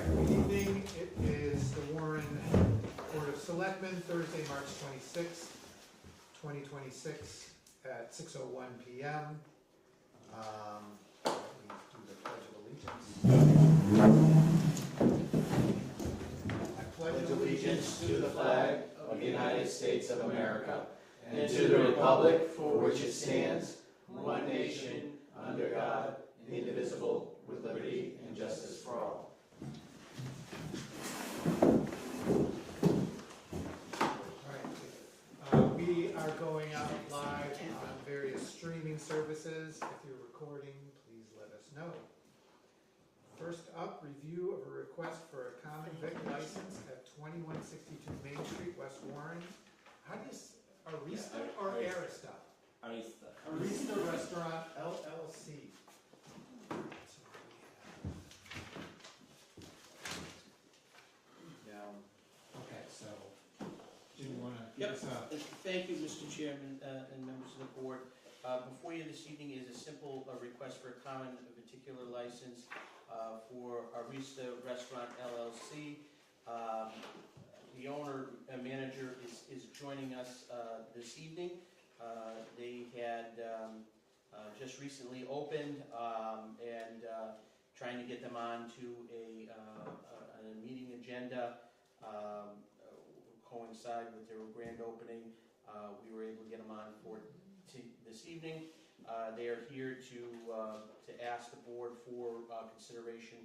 Good evening. It is the Warren Board of Selectmen, Thursday, March 26th, 2026 at 6:01 p.m. We do the Pledge of Allegiance. I Pledge allegiance to the flag of the United States of America and to the republic for which it stands, one nation, under God, indivisible, with liberty and justice for all. We are going out live on various streaming services. If you're recording, please let us know. First up, review of a request for a common vic license at 2162 Main Street, West Warren. How do you, Arista or Arista? Arista. Arista Restaurant LLC. Okay, so do you want to give us a... Thank you, Mr. Chairman and members of the board. Before you this evening is a simple request for a common particular license for Arista Restaurant LLC. The owner and manager is joining us this evening. They had just recently opened and trying to get them onto a meeting agenda. Coincide with their grand opening. We were able to get them on for this evening. They are here to ask the board for consideration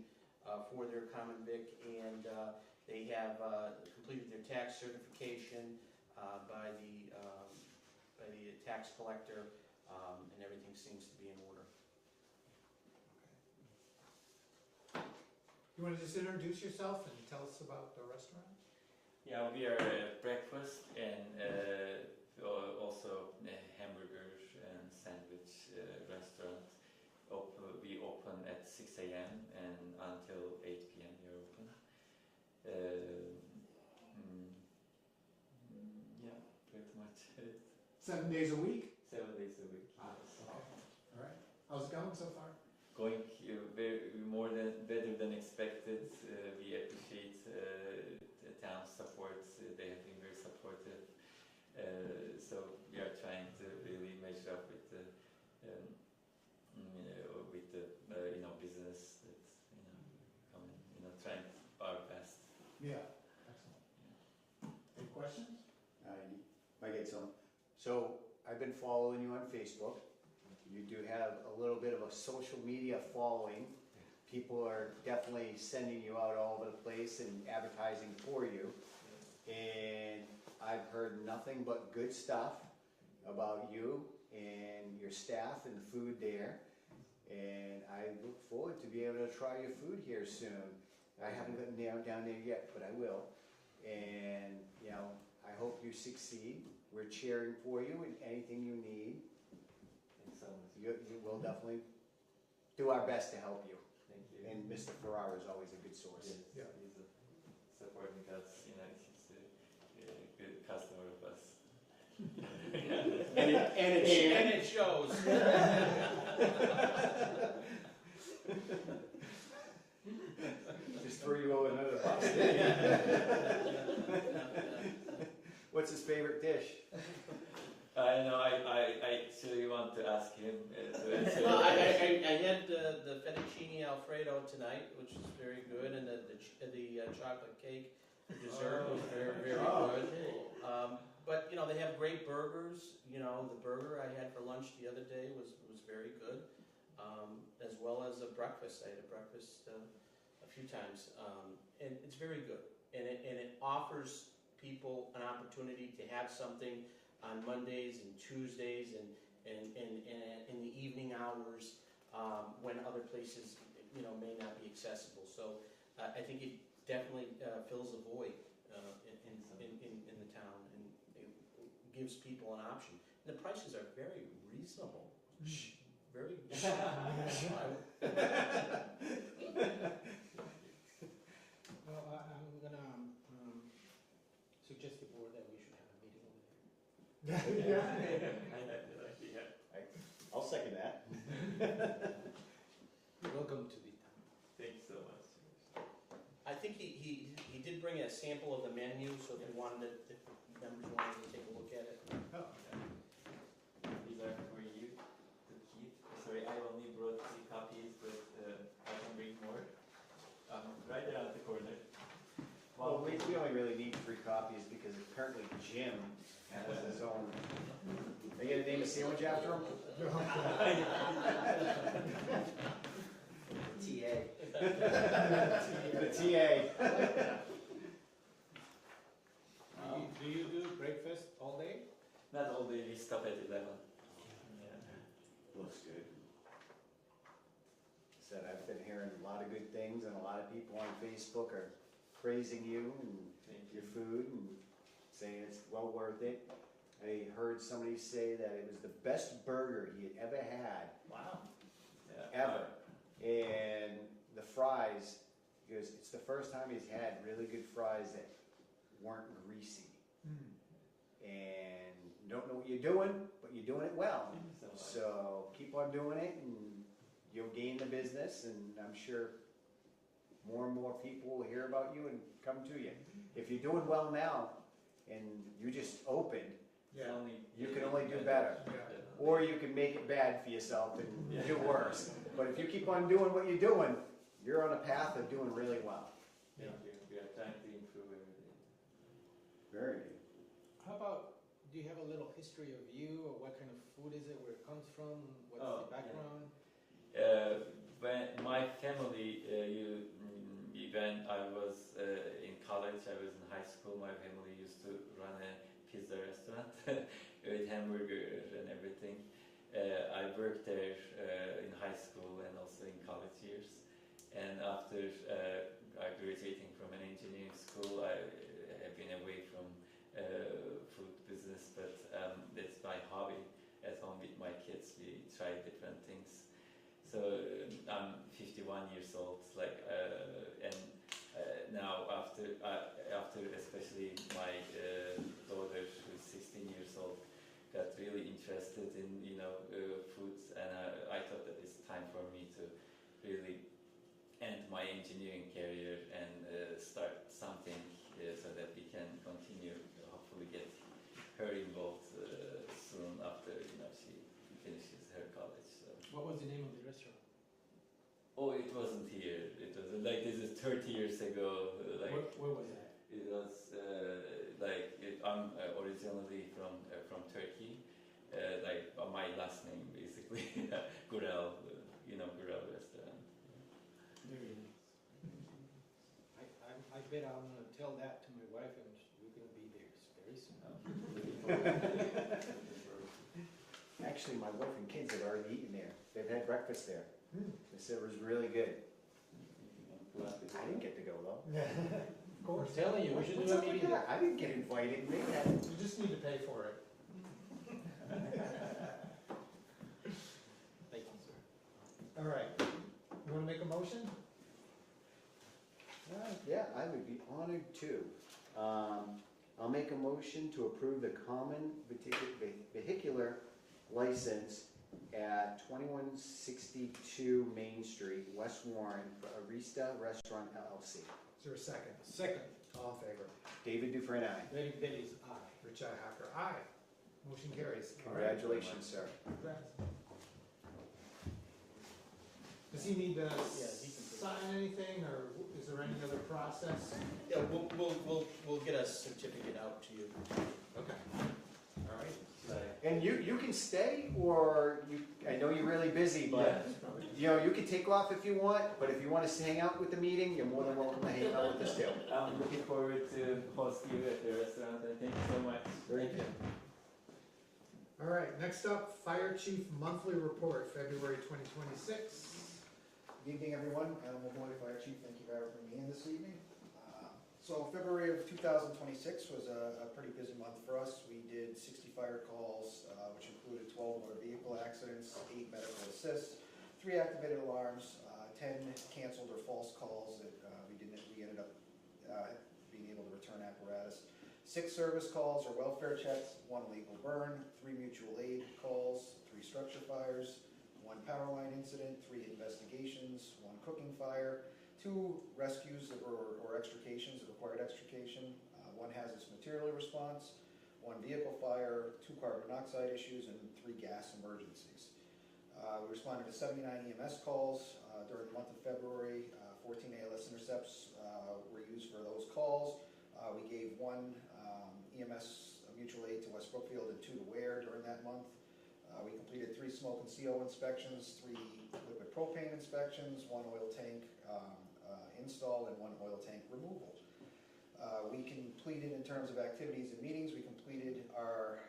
for their common vic, and they have completed their tax certification by the tax collector, and everything seems to be in order. You want to just introduce yourself and tell us about the restaurant? Yeah, we are a breakfast and also a hamburger and sandwich restaurant. We open at 6 a.m. and until 8 p.m. we are open. Yeah, pretty much it. 7 days a week? 7 days a week. Okay. All right. How's it going so far? Going better than expected. We appreciate the town's support. They have been very supportive. So we are trying to really measure up with the business that's coming. Trying our best. Yeah. Excellent. Any questions? I get some. So I've been following you on Facebook. You do have a little bit of a social media following. People are definitely sending you out all over the place and advertising for you. And I've heard nothing but good stuff about you and your staff and the food there. And I look forward to be able to try your food here soon. I haven't gotten down there yet, but I will. And, I hope you succeed. We're cheering for you and anything you need. So you will definitely do our best to help you. Thank you. And Mr. Ferrara is always a good source. Yes, Yeah. he's supporting us. He's a good customer of us. And it shows. Just throw you over another bus. What's his favorite dish? I know. I actually want to ask him. Well, I had the fettuccine alfredo tonight, which was very good, and the chocolate cake dessert was very good. But they have great burgers. The burger I had for lunch the other day was very good, as well as a breakfast. I had a breakfast a few times, and it's very good. And it offers people an opportunity to have something on Mondays and Tuesdays and in the evening hours when other places may not be accessible. So I think it definitely fills a void in the town, and it gives people an option. And the prices are very reasonable. Very. Well, I'm gonna suggest the board that we should have a meeting over there. I'll second that. Welcome to the town. Thanks so much. bring a sample of the menu, so if you wanted to, if members wanted to take a look at it. Oh, These are for you to keep. Sorry, I only brought 3 copies, but I can bring more. Right there at the corner. Well, we only really need 3 copies because apparently Jim has his own. Are you gonna name a sandwich after him? TA. The TA. Do you do breakfast all day? Not all day, we stop at 11. Yeah. Looks good. Said I've been hearing a lot of good things, and a lot of people on Facebook are praising you and Thank your food and saying it's well worth it. I heard somebody say that it was the best burger he had ever had, Wow. Yeah. ever. And the fries, he goes, it's the first time he's had really good fries that weren't greasy. And you don't know what you're doing, but you're doing it well. So keep on doing it and you'll gain the business, and I'm sure more and more people will hear about you and come to you. If you're doing well now and you just opened, yeah, you can only do better. Or you can make it bad for yourself and do worse. But if you keep on doing what you're doing, you're on a path of doing really well. Thank you. We are trying to improve every day. Very good. How about, do you have a little history of you, or what kind of food is it, where it comes from, what's Oh, the background? When my family, when I was in college, I was in high school, my family used to run a pizza restaurant with hamburger and everything. I worked there in high school and also in college years. And after graduating from an engineering school, I have been away from food business, but that's my hobby. At home with my kids, we try different things. So I'm 51 years old, and now after especially my daughter, who's 16 years old, got really interested in foods, and I thought that it's time for me to really end my engineering career and start something so that we can continue, hopefully get her involved soon after she finishes her college. So. What was the name of the restaurant? Oh, it wasn't here. It was like this is 30 years ago. Where was that? It was I'm originally from Turkey. My last name basically, Gurel, Gurel restaurant. Very nice. I bet I'm gonna tell that to my wife, and we're gonna be there very soon. Actually, my wife and kids had already eaten there. They've had breakfast there. They said it was really good. I didn't get to go though. of course. I'm telling you, we should What's do a up with meeting that? there. I didn't get invited. They had. You just need to pay for it. Thank you, sir. All right, you wanna make a motion? Yeah, I would be honored to. I'll make a motion to approve the common vehicular license at 2162 Main Street, West Warren, for Arista Restaurant LLC. Is there a second? Second, All in favor? David Dufresne, aye. Derek Bailey's aye. Rich Hacker, aye. Motion carries. Congratulations, sir. Congrats. Does he need to he can sign anything, or is there any other process? Yeah, we'll get a certificate out to you. Okay. All right. And you can stay, or I know you're really busy, but you can take off if you want, but if you want to hang out with the meeting, you're more than welcome to hang out with us too. I'm looking forward to host you at the restaurant, and thank you so much. Very good. All right, next up, Fire Chief Monthly Report, February 2026. Good evening, everyone. Adam Mulvoy, Fire Chief. Thank you for having me in this evening. So February of 2026 was a pretty busy month for us. We did 60 fire calls, which included 12 motor vehicle accidents, 8 medical assists, 3 activated alarms, 10 canceled or false calls that we ended up being able to return apparatus, 6 service calls or welfare checks, 1 legal burn, 3 mutual aid calls, 3 structure fires, 1 power line incident, 3 investigations, 1 cooking fire, 2 rescues or extrications that required extrication, 1 hazardous material response, 1 vehicle fire, 2 carbon monoxide issues, and 3 gas emergencies. We responded to 79 EMS calls during the month of February. 14 ALS intercepts were used for those calls. We gave 1 EMS mutual aid to West Brookfield and 2 to Ware during that month. We completed 3 smoke and CO inspections, 3 liquid propane inspections, 1 oil tank install, and 1 oil tank removal. We completed, in terms of activities and meetings, we completed our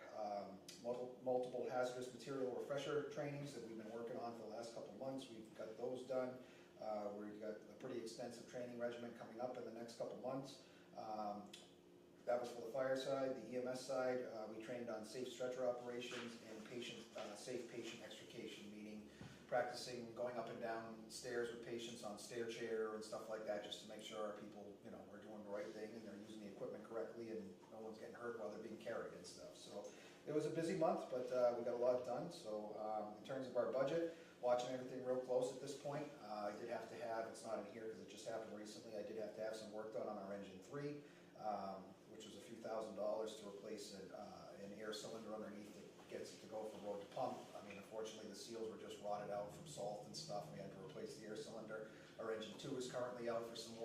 multiple hazardous material refresher trainings that we've been working on for the last couple of months. We've got those done. We've got a pretty extensive training regimen coming up in the next couple of months. That was for the fire side. The EMS side, we trained on safe stretcher operations and safe patient extrication, meaning practicing going up and down stairs with patients on stair chair and stuff like that, just to make sure our people, you know, are doing the right thing and they're using the equipment correctly and no one's getting hurt while they're being carried and stuff. So it was a busy month, but we got a lot done. So in terms of our budget, watching everything real close at this point, I did have to have, it's not in here because it just happened recently, I did have to have some work done on our engine 3, which was a few $1,000s to replace an air cylinder underneath that gets it to go from road to pump. I mean, unfortunately, the seals were just rotted out from salt and stuff. We had to replace the air cylinder. Our engine 2 is currently out for some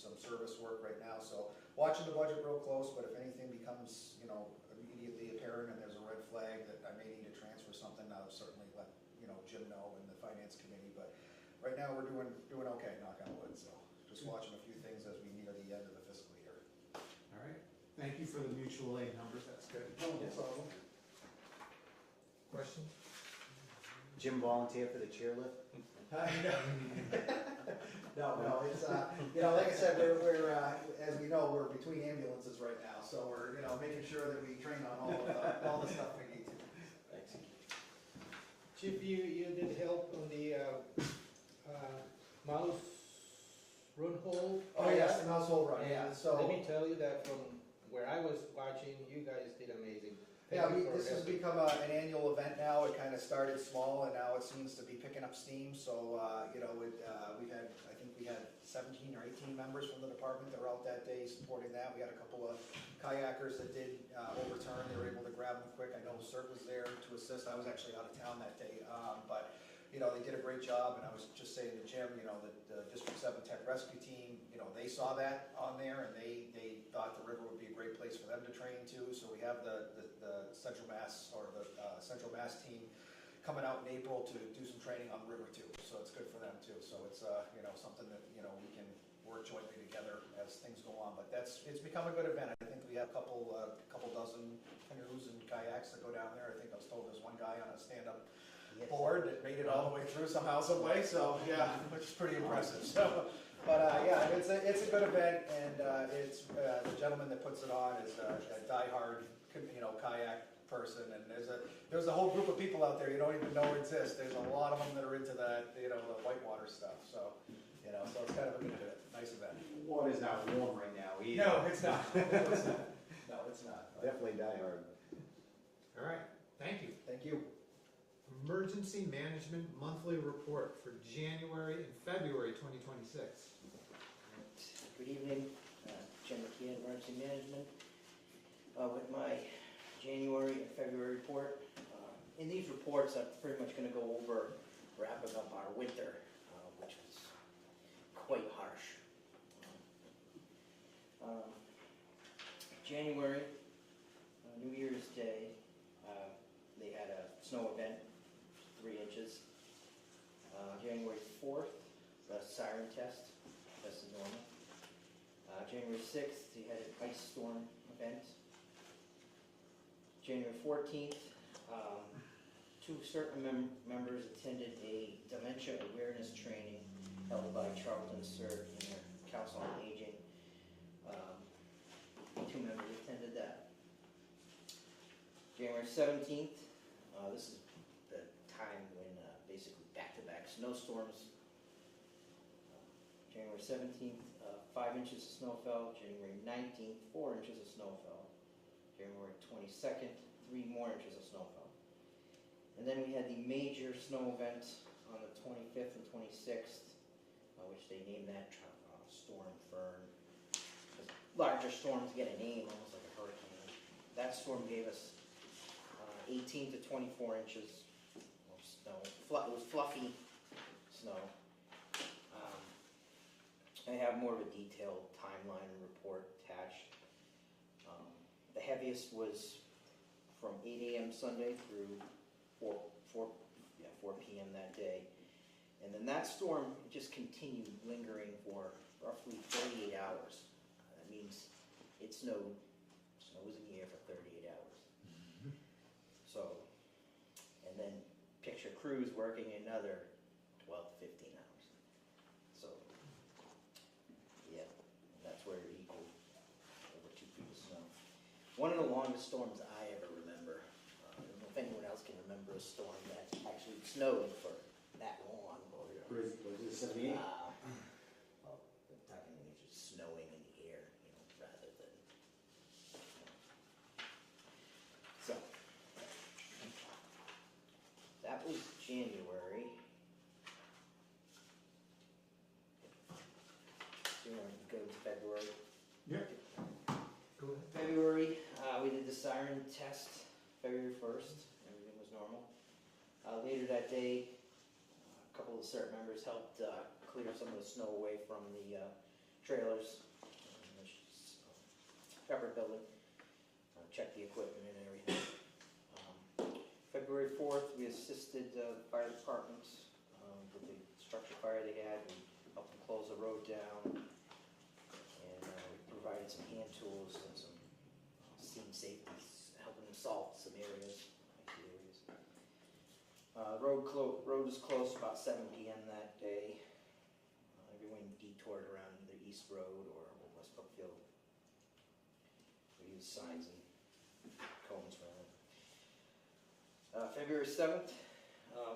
some service work right now. So watching the budget real close, but if anything becomes, you know, immediately apparent and there's a red flag that I may need to transfer something, I'll certainly let, you know, Jim know and the finance committee. But right now we're doing okay, knock on wood. So just watching a few things as we near the end of the fiscal year. All right, thank you for the mutual aid numbers, that's good. No problem. Questions? Jim volunteer for the chairlift? No, it's, you know, like I said, we're as we know, we're between ambulances right now, so we're, you know, making sure that we train on all the stuff we need to. Thanks. Chief, you did help on the mouse run hole. Oh, yes, the mouse hole run, yeah, And so. let me tell you that from where I was watching, you guys did amazing. Yeah, Thank you for this has helping. become an annual event now. It kind of started small and now it seems to be picking up steam. So, you know, I think we had 17 or 18 members from the department that were out that day supporting that. We had a couple of kayakers that did overturn. They were able to grab them quick. I know CERT was there to assist. I was actually out of town that day. But, you know, they did a great job. And I was just saying to Jim, you know, the District 7 Tech Rescue Team, you know, they saw that on there and they thought the river would be a great place for them to train too. So we have the Central Mass or the Central Mass team coming out in April to do some training on the river too. So it's good for them too. So it's you know, something that, you know, we can work jointly together as things go on. But it's become a good event. I think we have a couple dozen canoes and kayaks that go down there. I think I was told there's one guy on a stand-up board that made it all the way through somehow, some way. So yeah, which is pretty impressive. So, but yeah, it's a good event, and it's the gentleman that puts it on is a diehard, you know, kayak person, and there's a whole group of people out there you don't even know exist. There's a lot of them that are into that, you know, the whitewater stuff. So, you know, so it's kind of a good, nice event. Water's not warm right now either. No, it's not. No, it's not. No, it's not. Definitely die hard. All right, thank you. Thank you. Emergency Management Monthly Report for January and February 2026. Good evening, Jim McKeon, Emergency Management. With my January and February report. In these reports, I'm pretty much going to go over wrapping up our winter, which was quite harsh. January, New Year's Day, they had a snow event, 3 inches. January 4th, the siren test, that's the normal. January 6th, they had an ice storm event. January 14th, 2 certain members attended a dementia awareness training held by Charlton CERT and their Council on Aging. 2 members attended that. January 17th, this is the time when basically back-to-back snowstorms. January 17th, 5 inches of snow fell. January 19th, 4 inches of snow fell. January 22nd, 3 more inches of snow fell. And then we had the major snow event on the 25th and 26th, which they named that storm Fern. 'Cause larger storms get a name, almost like a hurricane. That storm gave us 18 to 24 inches of snow. It was fluffy snow. I have more of a detailed timeline and report attached. The heaviest was from 8 a.m. Sunday through 4 p.m. that day. And then that storm just continued lingering for roughly 38 hours. That means it snowed. Snow was in the air for 38 hours. So, and then picture crews working another 12 to 15 hours. So, yeah, that's where it equaled over 2 feet of snow. One of the longest storms I ever remember. I don't know if anyone else can remember a storm that actually snowed for that long. Was it 78? Well, the talking is just snowing in the air, rather than. So, that was January. So you want to go to February? Yep. Go ahead. February, we did the siren test, February 1st, everything was normal. Later that day, a couple of CERT members helped clear some of the snow away from the trailers in the Shepherd building, check the equipment and everything. February 4th, we assisted the fire department with the structure fire they had. We helped them close the road down, and we provided some hand tools and some seam safety, helping them salt some areas, icy areas. Road was closed about 7 p.m. that day. Everyone detoured around either East Road or West Brookfield. We used signs and cones for it. February 7th,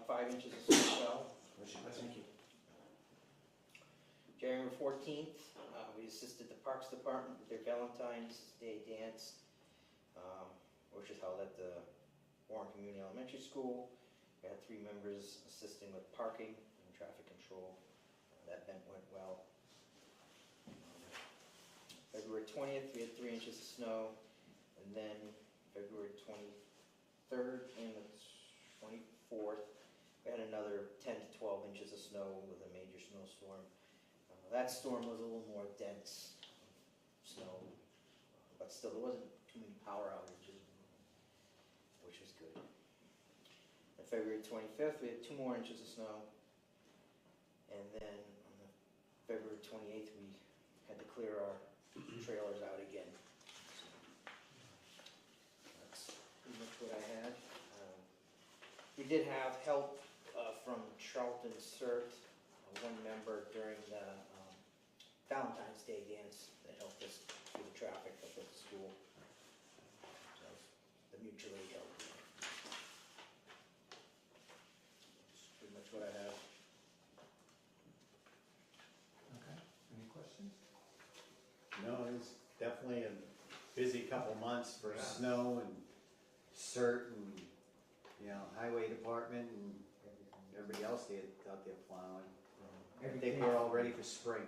5 inches of snow fell. Thank you. January 14th, we assisted the Parks Department with their Valentine's Day dance, which is held at the Warren Community Elementary School. We had 3 members assisting with parking and traffic control. That event went well. February 20th, we had 3 inches of snow, and then February 23rd and the 24th, we had another 10 to 12 inches of snow with a major snowstorm. That storm was a little more dense snow, but still there wasn't too many power outages, which was good. On February 25th, we had 2 more inches of snow, and then on the February 28th, we had to clear our trailers out again. So that's pretty much what I had. We did have help from Charlton CERT, one member during the Valentine's Day dance that helped us through the traffic up at the school. So the mutual aid help. That's pretty much what I have. Okay, any questions? No, it was definitely a busy couple months for snow and CERT and, highway department and everybody else out there plowing. I think we're all ready for spring.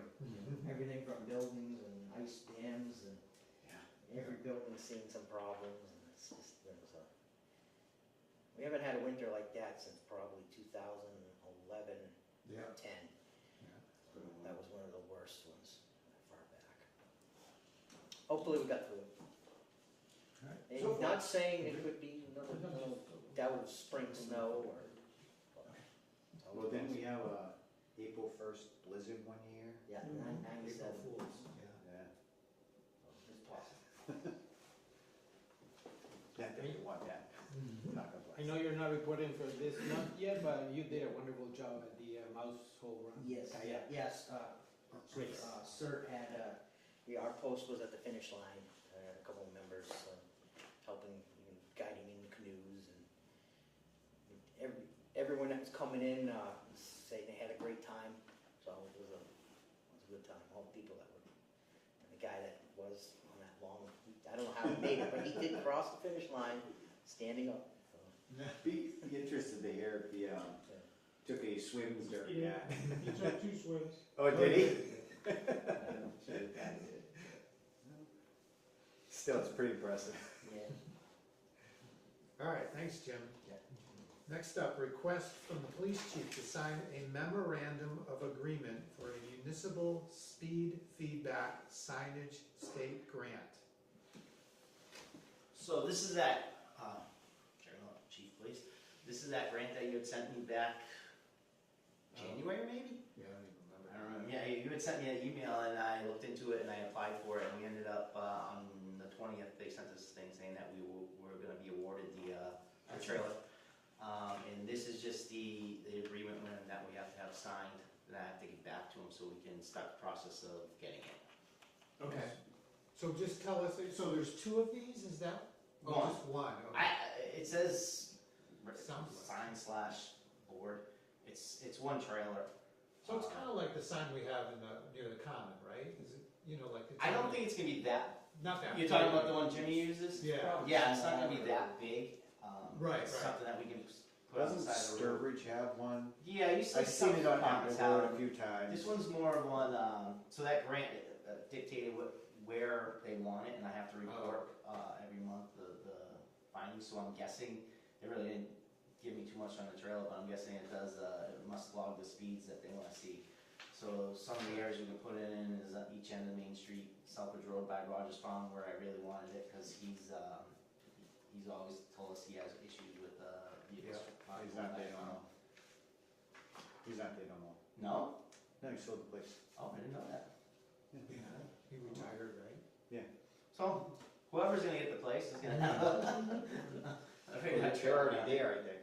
Everything from buildings and ice dams and every building's seen some problems, and it's just, we haven't had a winter like that since probably 2011, Yeah. 10. That was one of the worst ones far back. Hopefully we got through it. Alright. And So not saying it could be another that was spring snow or. Well, then we have a April 1st blizzard one year. Yeah, April 97. Fools, yeah. Yeah. It's possible. Not that you want that. Not gonna I know you're not reporting for this month yet, but you did a wonderful job at the mouse hole run. Yes, Kayak. yes. Great. CERT had, our post was at the finish line. I had a couple of members helping, guiding in canoes, and everyone that was coming in saying they had a great time. So it was a good time. All the people that were, and the guy that was on that long, I don't know how he made it, but he did cross the finish line standing up. So, Be interested to hear if the, took a swims during that. He took 2 swims. Oh, did he? Still, it's pretty impressive. Yeah. All right, thanks, Jim. Yeah. Next up, request from the police chief to sign a memorandum of agreement for a municipal speed feedback signage state grant. So this is that, Chief, please. This is that grant that you had sent me back January, maybe? Yeah, I don't even remember. I don't know. Yeah, you had sent me an email and I looked into it and I applied for it and we ended up, on the 20th, they sent us a thing saying that we were gonna be awarded the trailer. And this is just the agreement that we have to have signed, that I have to get back to them so we can start the process of getting it. Okay, so just tell us, so there's 2 of these, is that? One. Oh, just one, okay. It says Sounds like- sign / board. It's one trailer. So it's kinda like the sign we have in near the common, right? Is it, like it's. I don't think it's gonna be that. Not that. You're big. talking about the one Jimmy uses? Yeah. Yeah, it's not gonna be that big. Right, It's right. something that we can put on the Doesn't side of the road. Sturbridge have one? Yeah, you see I've seen it on town. Apple a few times. This one's more of one, so that grant dictated where they want it, and I have to report every month the findings, so I'm guessing, they really didn't give me too much on the trailer, but I'm guessing it does, it must log the speeds that they wanna see. So some of the areas we can put it in is at each end of Main Street, Southbridge Road by Rogers Farm, where I really wanted it, cause he's always told us he has issues with, vehicles. He's not there no more. He's not there no more. No? No, he sold the place. Oh, I didn't know that. Yeah, he retired, right? So, whoever's gonna get the place is gonna have I figured that They're already trailer. there, I think.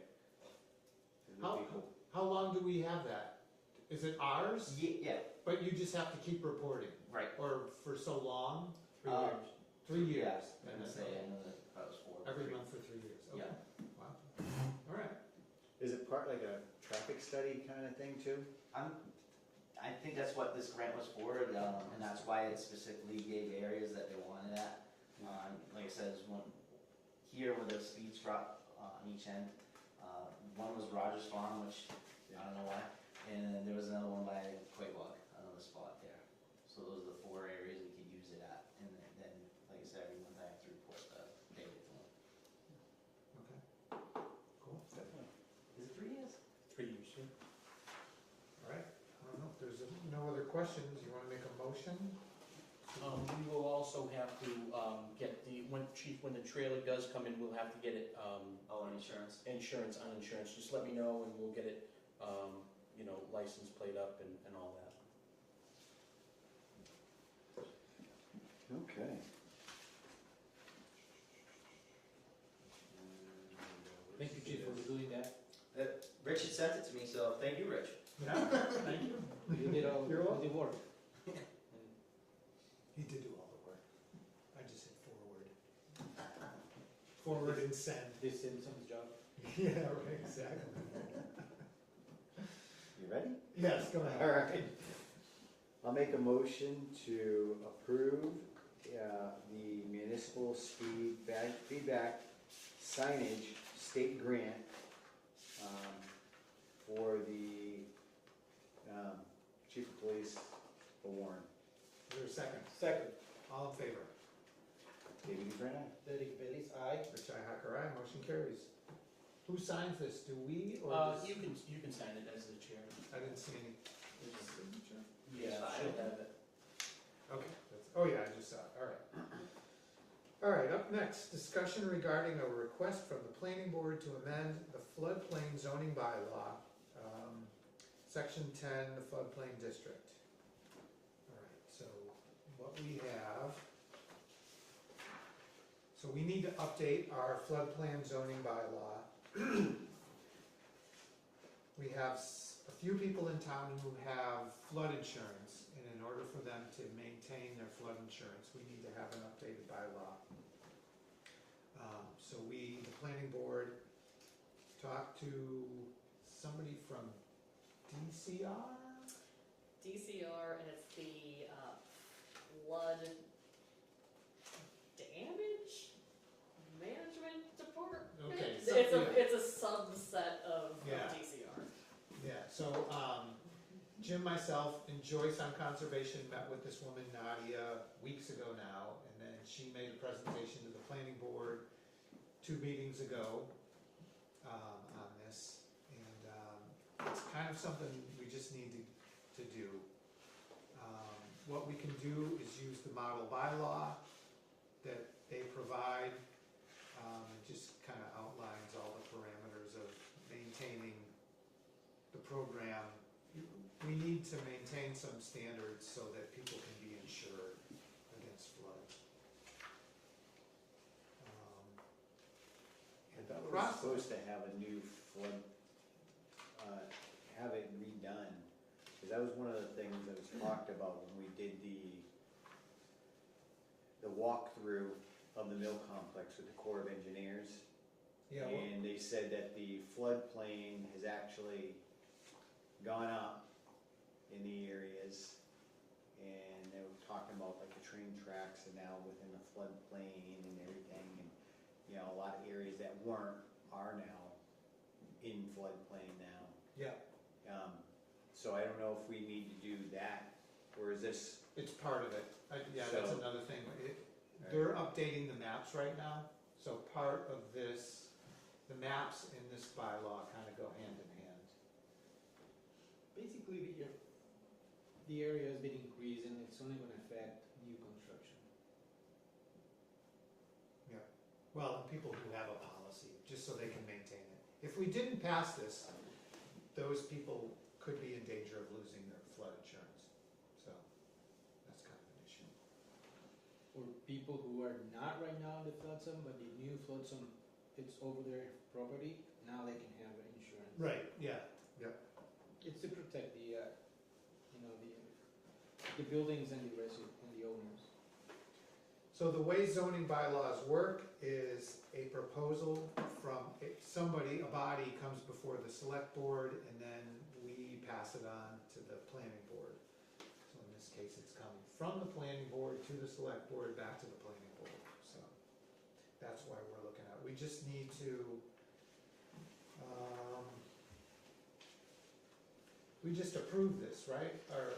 The How- people. How long do we have that? Is it ours? Yeah, But you just have to keep reporting, right. or for so long? 3 Um, years? 3 years? Yeah, I'm And gonna then- say, I know that was 4. Every 3. month for 3 years, okay. Yeah. Wow, all right. Is it part like a traffic study kind of thing too? I think that's what this grant was for, and that's why it specifically gave areas that they wanted at. Like I said, there's one here where the speeds drop on each end. One was Rogers Farm, which I don't know why, and then there was another one by Quabog, another spot there. So those are the 4 areas we could use it at, and then, like I said, every month I have to report the data to them. Okay, cool. Is it 3 years? 3 years, yeah. All right, I don't know if there's no other questions, you wanna make a motion? We will also have to, get when the trailer does come in, we'll have to get it, Oh, insurance. uninsurance, just let me know and we'll get it, license plate up and all that. Okay. Thank you, Chief, for doing that. Rich had sent it to me, so thank you, Rich. Yeah, thank you. You did all You're welcome. the work. He did do all the work. I just hit forward. Forward and send. This citizen's job. Yeah, right, exactly. You ready? Yes, go ahead. All right. I'll make a motion to approve the municipal feedback signage state grant for the chief of police for Warren. Is there a second? Second, All in favor? David Dufresne, aye. Derek Bailey's aye. Richi Hacker, aye. Motion carries. Who signs this? Do we or does? You can sign it as the chair. I didn't see any signature. Yeah, she'll have it. Okay, oh yeah, I just saw it, all right. All right, up next, discussion regarding a request from the planning board to amend the floodplain zoning bylaw, section 10, the floodplain district. All right, so what we have, so we need to update our floodplain zoning bylaw. We have a few people in town who have flood insurance, and in order for them to maintain their flood insurance, we need to have an updated bylaw. So the planning board, talked to somebody from DCR? DCR, and it's the flood damage management department. Okay, It's a subset of Yeah. DCR. Yeah, So, Jim, myself, and Joyce on conservation met with this woman Nadia weeks ago now, and then she made a presentation to the planning board 2 meetings ago on this, and it's kind of something we just need to do. What we can do is use the model bylaw that they provide. It just kind of outlines all the parameters of maintaining the program. We need to maintain some standards so that people can be insured against flood. I thought we were supposed to have a new flood, have it redone, because that was one of the things that was talked about when we did the walkthrough of the mill complex with the Corps of Engineers. Yeah, well, And they said that the floodplain has actually gone up in the areas, and they were talking about like the train tracks are now within the floodplain and everything, and you know, a lot of areas that weren't are now in floodplain now. yeah, So I don't know if we need to do that, or is this? it's part of it. Yeah, that's So- another thing. They're updating the maps right now, so part of this, the maps in this bylaw kind of go hand in hand. Basically, the area has been increasing, it's only gonna affect new construction. Well, and people who have a policy, just so they can maintain it. If we didn't pass this, those people could be in danger of losing their flood insurance. So, that's kind of an issue. For people who are not right now in the flood zone, but the new flood zone, it's over their property, now they can have insurance. Right, yeah. It's to protect the, the buildings and the residents and the owners. So the way zoning bylaws work is a proposal from somebody, a body comes before the select board, and then we pass it on to the planning board. So in this case, it's coming from the planning board to the select board, back to the planning board. So that's why we're looking at it. We just need to, we just approve this, right? Or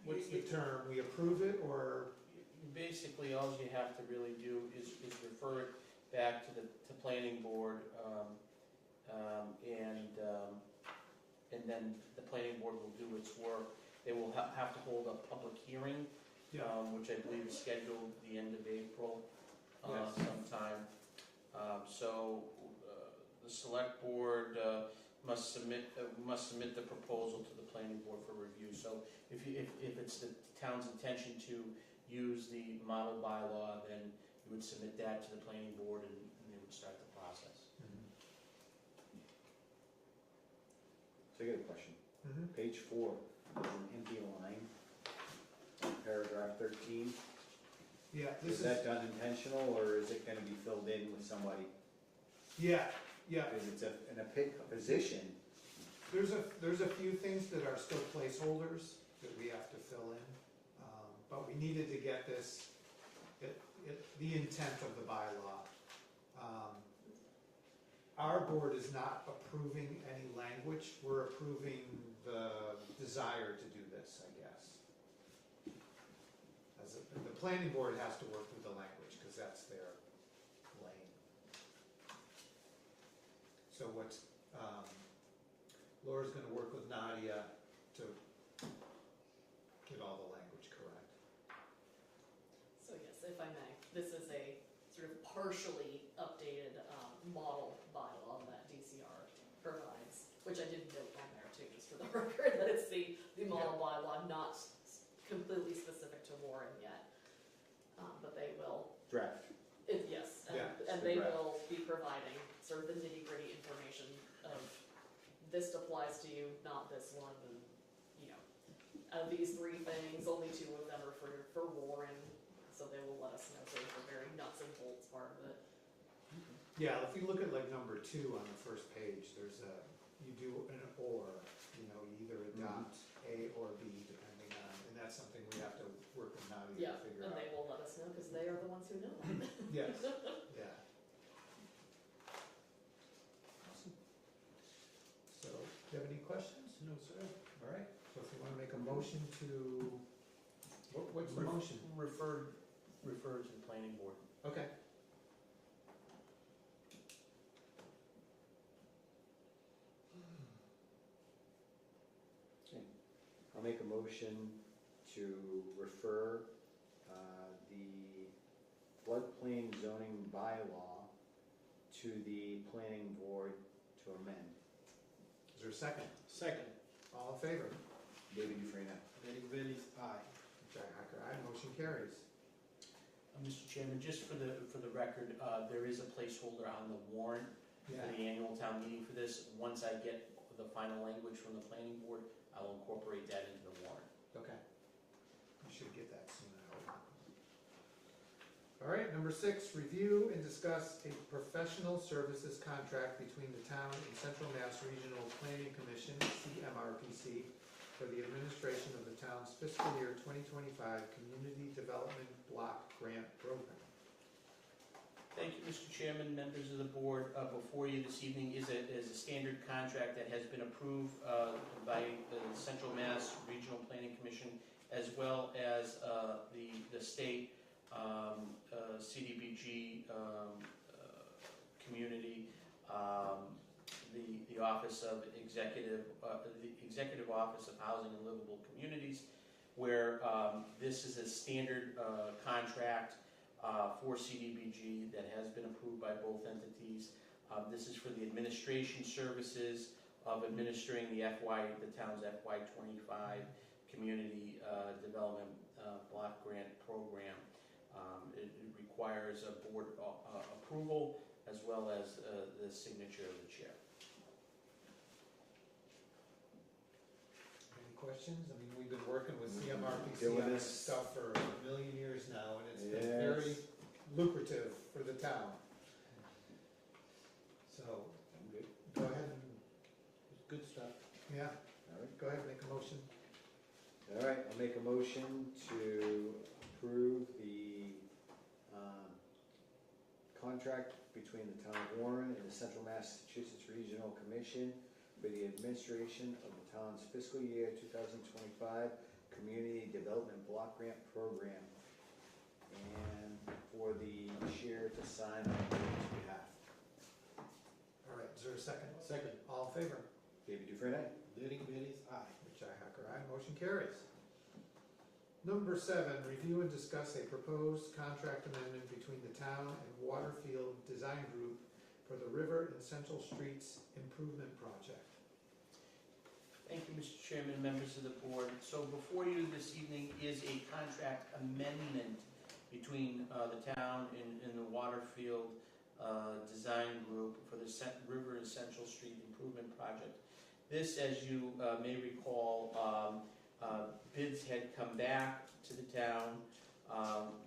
what's the term? We approve it, or? Basically, all you have to really do is refer it back to the planning board, and then the planning board will do its work. They will have to hold a public hearing, which I believe is scheduled the end of April, sometime. The select board must submit the proposal to the planning board for review. So if it's the town's intention to use the model bylaw, then you would submit that to the planning board, and they would start the process. So I got a question. Mm-hmm. Page 4, there's an empty line, paragraph 13. Yeah, Is that done intentional, or is it gonna be filled in with somebody? yeah. Because it's a position. There's a few things that are still placeholders that we have to fill in, but we needed to get this, the intent of the bylaw. Our board is not approving any language, we're approving the desire to do this, I guess. The planning board has to work with the language, because that's their lane. So what's, Laura's gonna work with Nadia to get all the language correct. So yes, if I may, this is a sort of partially updated model bylaw that DCR provides, which I did note on there too, just for the record, that it's the model bylaw, not completely specific to Warren yet. But they will, Draft. yes, Yeah, and it's the they draft. will be providing sort of the nitty-gritty information of this applies to you, not this one, and, out of these 3 things, only 2 of them are for Warren, so they will let us know sort of the very nuts and bolts part of it. Yeah, if you look at like number 2 on the first page, there's you do an or, you either adopt A or B depending on, and that's something we have to work with Nadia Yeah, to figure and out. they will let us know, because they are the ones who know. Yes, yeah. Awesome. So, do you have any questions? motion to, what's the motion? Refer to the planning board. Okay. I'll make a motion to refer the floodplain zoning bylaw to the planning board to amend. Is there a second? Second, All in favor? David Dufresne, Derek Bailey's aye. Richi Hacker, aye. Motion carries. Mr. Chairman, just for the record, there is a placeholder on the warrant for the annual town meeting for this. Once I get the final language from the planning board, I'll incorporate that into the warrant. Okay. You should get that soon, I hope. All right, number 6, review and discuss a professional services contract between the town and Central Mass Regional Planning Commission, CMRPC, for the administration of the town's fiscal year 2025 Community Development Block Grant Program. Thank you, Mr. Chairman, members of the board. Before you this evening is a standard contract that has been approved by the Central Mass Regional Planning Commission, as well as the state CDBG community, the Office of the Executive Office of Housing and Livable Communities, where this is a standard contract for CDBG that has been approved by both entities. This is for the administration services of administering the town's FY25 Community Development Block Grant Program. It requires a board approval as well as the signature of the chair. Any questions? I mean, we've been working with CMRPC Doing on this this. stuff for a million years now, and it's been Yes. very lucrative for the town. So, I'm good. go ahead and, It's good stuff. yeah, All right. go ahead and make a motion. All right, I'll make a motion to approve the contract between the town of Warren and the Central Massachusetts Regional Commission for the administration of the town's fiscal year 2025 Community Development Block Grant Program, and for the chair to sign on the board's behalf. All right, is there a second? Second, All in favor? David Dufresne? Derek Bailey's aye. Richi Hacker, aye. Motion carries. Number 7, review and discuss a proposed contract amendment between the town and Waterfield Design Group for the River and Central Streets Improvement Project. Thank you, Mr. Chairman, members of the board. So before you this evening is a contract amendment between the town and the Waterfield Design Group for the River and Central Street Improvement Project. This, as you may recall, bids had come back to the town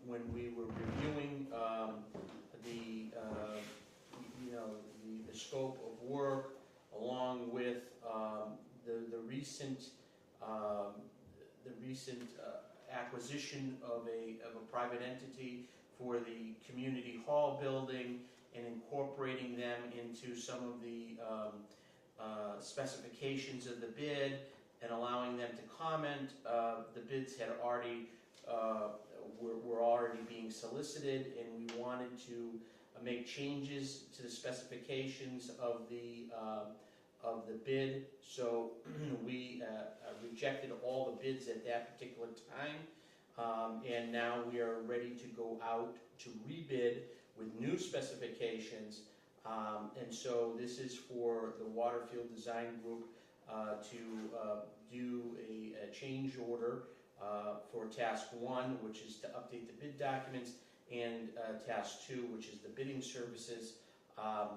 when we were reviewing the scope of work, along with the recent acquisition of a private entity for the community hall building, and incorporating them into some of the specifications of the bid and allowing them to comment. The bids had already were already being solicited, and we wanted to make changes to the specifications of the bid. So we rejected all the bids at that particular time, and now we are ready to go out to rebid with new specifications. And so this is for the Waterfield Design Group to do a change order for task 1, which is to update the bid documents, and task 2, which is the bidding services.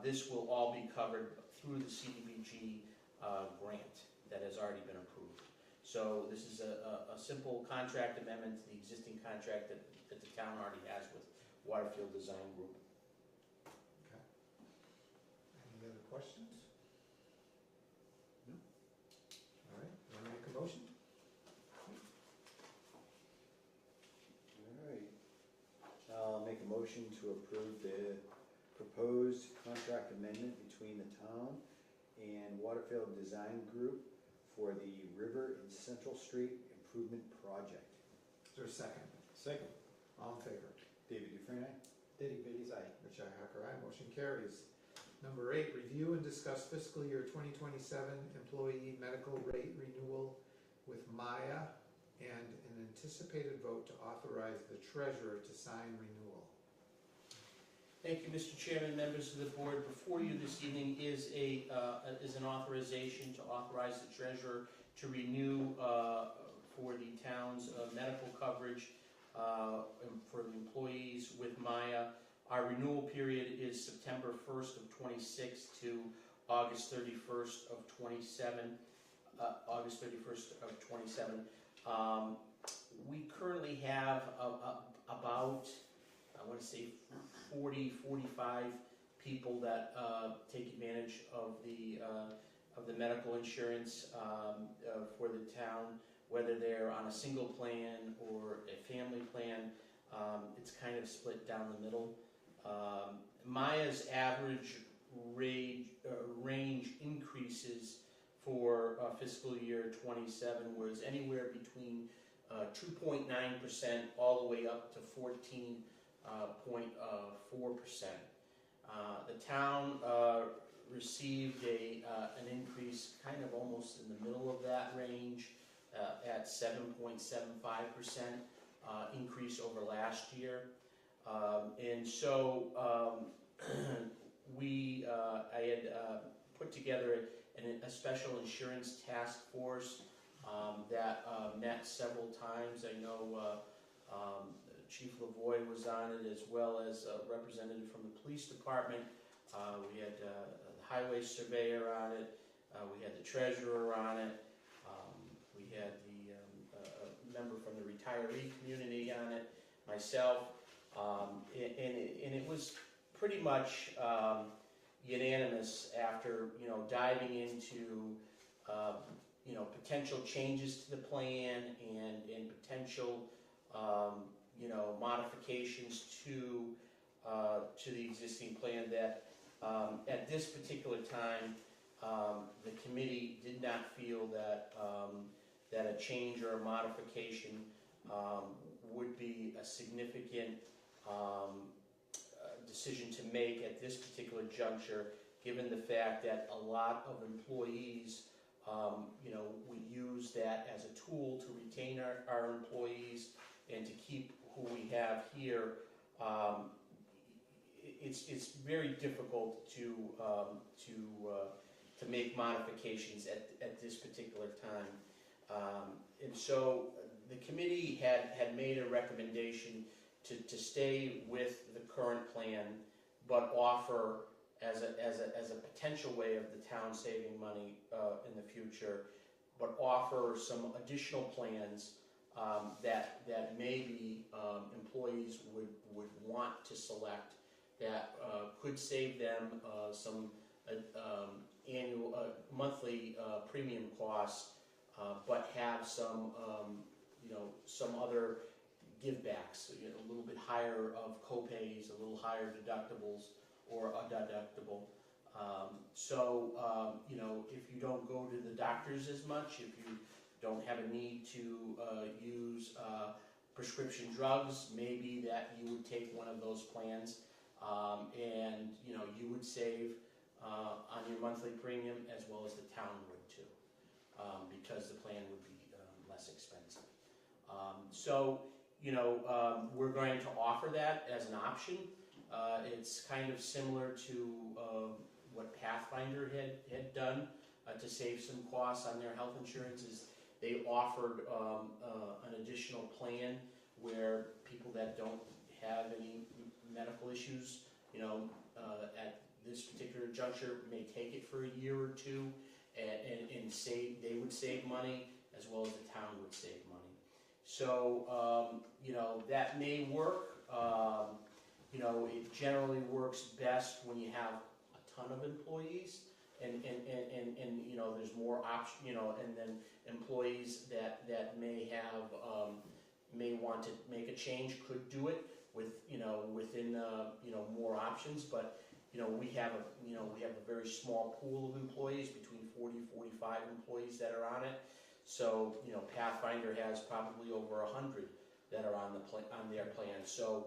This will all be covered through the CDBG grant that has already been approved. So this is a simple contract amendment to the existing contract that the town already has with Waterfield Design Group. Okay. Any other questions? No. All right, want to make a motion? All right. I'll make a motion to approve the proposed contract amendment between the town and Waterfield Design Group for the River and Central Street Improvement Project. Is there a second? Second. All in favor? David Dufresne, aye? Derek Bailey's aye. Richi Hacker, aye. Motion carries. Number 8, review and discuss fiscal year 2027 employee medical rate renewal with Maya and an anticipated vote to authorize the treasurer to sign renewal. Thank you, Mr. Chairman, members of the board. Before you this evening is an authorization to authorize the treasurer to renew for the town's medical coverage for the employees with Maya. Our renewal period is September 1st of 26 to August 31st of 27. August 31st of 27. We currently have about, I want to say 40, 45 people that take advantage of the medical insurance for the town, whether they're on a single plan or a family plan. It's kind of split down the middle. Maya's average range increases for fiscal year 27 was anywhere between 2.9% all the way up to 14.4%. The town received an increase kind of almost in the middle of that range at 7.75% increase over last year. And so I had put together a special insurance task force that met several times. I know Chief Lavoie was on it, as well as a representative from the police department. We had the highway surveyor on it. We had the treasurer on it. We had the member from the retiree community on it, myself. And it was pretty much unanimous after diving into potential changes to the plan and potential modifications to the existing plan, that at this particular time the committee did not feel that a change or a modification would be a significant decision to make at this particular juncture, given the fact that a lot of employees we use that as a tool to retain our employees and to keep who we have here. It's very difficult to make modifications at this particular time. And so the committee had made a recommendation to stay with the current plan, but offer as a potential way of the town saving money in the future, but offer some additional plans that maybe employees would want to select, that could save them some annual monthly premium costs, but have some other give backs, a little bit higher of co-pays, a little higher deductibles, or a deductible. If you don't go to the doctors as much, if you don't have a need to use prescription drugs, maybe that you would take one of those plans, and you would save on your monthly premium, as well as the town would too, because the plan would be less expensive. We're going to offer that as an option. It's kind of similar to what Pathfinder had done to save some costs on their health insurance. Is they offered an additional plan where people that don't have any medical issues, at this particular juncture, may take it for a year or two and save. They would save money, as well as the town would save money. So that may work. It generally works best when you have a ton of employees, and there's more option, and then employees that may want to make a change could do it within more options. But we have a very small pool of employees, between 40 and 45 employees that are on it. So, you know, Pathfinder has probably over 100 that are on their plan. So,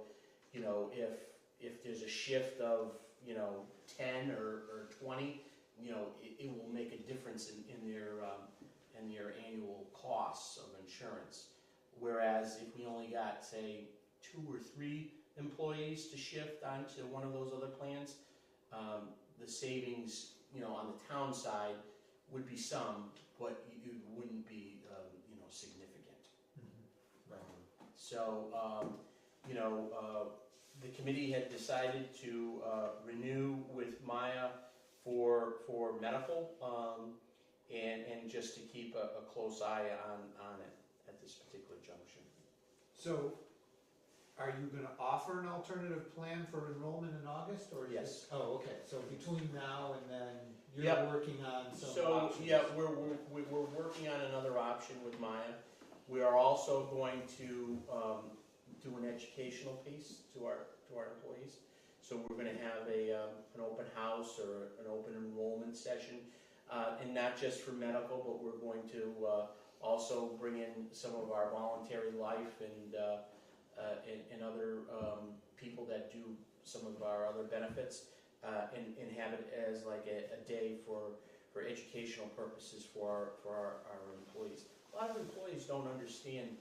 you know, if there's a shift of, you know, 10 or 20, you know, it will make a difference in their annual costs of insurance. Whereas if we only got, say, 2 or 3 employees to shift onto one of those other plans, the savings, you know, on the town side would be some, but it wouldn't be, you know, significant. So, you know, the committee had decided to renew with Maya for medical, and just to keep a close eye on it at this particular junction. So, are you gonna offer an alternative plan for enrollment in August, or? is Yes. it- Oh, okay, so between now and then, you're Yep. working on some So, options? yeah, we're working on another option with Maya. We are also going to do an educational piece to our employees. So we're gonna have an open house or an open enrollment session, and not just for medical, but we're going to also bring in some of our voluntary life and other people that do some of our other benefits, and have it as like a day for educational purposes for our employees. A lot of employees don't understand,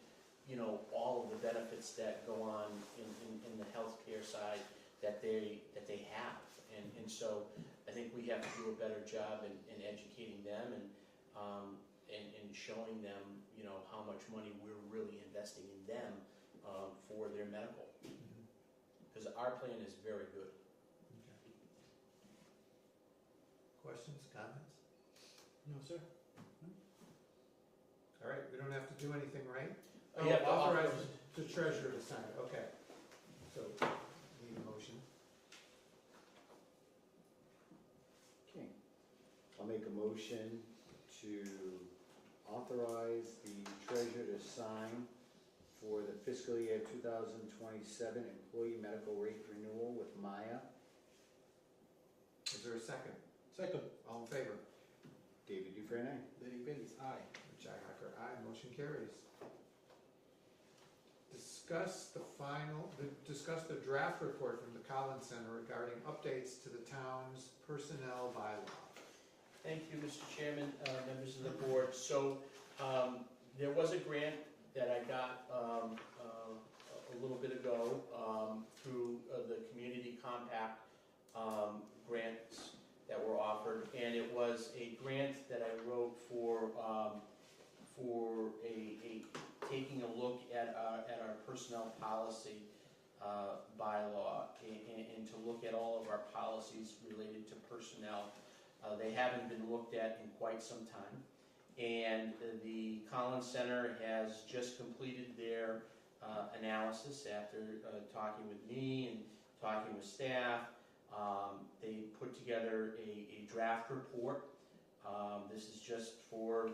you know, all of the benefits that go on in the healthcare side that they have, and so I think we have to do a better job in educating them and showing them, you know, how much money we're really investing in them for their medical, because our plan is very good. Okay. Questions, comments? No, sir. All right, we don't have to do anything, right? Oh, you have to authorize authorize- the treasurer to sign it, okay. So, need a motion? Okay, I'll make a motion to authorize the treasurer to sign for the fiscal year 2027 employee medical rate renewal with Maya. Is there a second? Second, All in favor? David Dufresne, Derek Bailey's aye. Richi Hacker, aye, motion carries. Discuss the draft report from the Collins Center regarding updates to the town's personnel bylaw. Thank you, Mr. Chairman, members of the board. So, there was a grant that I got a little bit ago through the Community Compact grants that were offered, and it was a grant that I wrote for taking a look at our personnel policy bylaw and to look at all of our policies related to personnel. They haven't been looked at in quite some time, and the Collins Center has just completed their analysis after talking with me and talking with staff. They put together a draft report. This is just for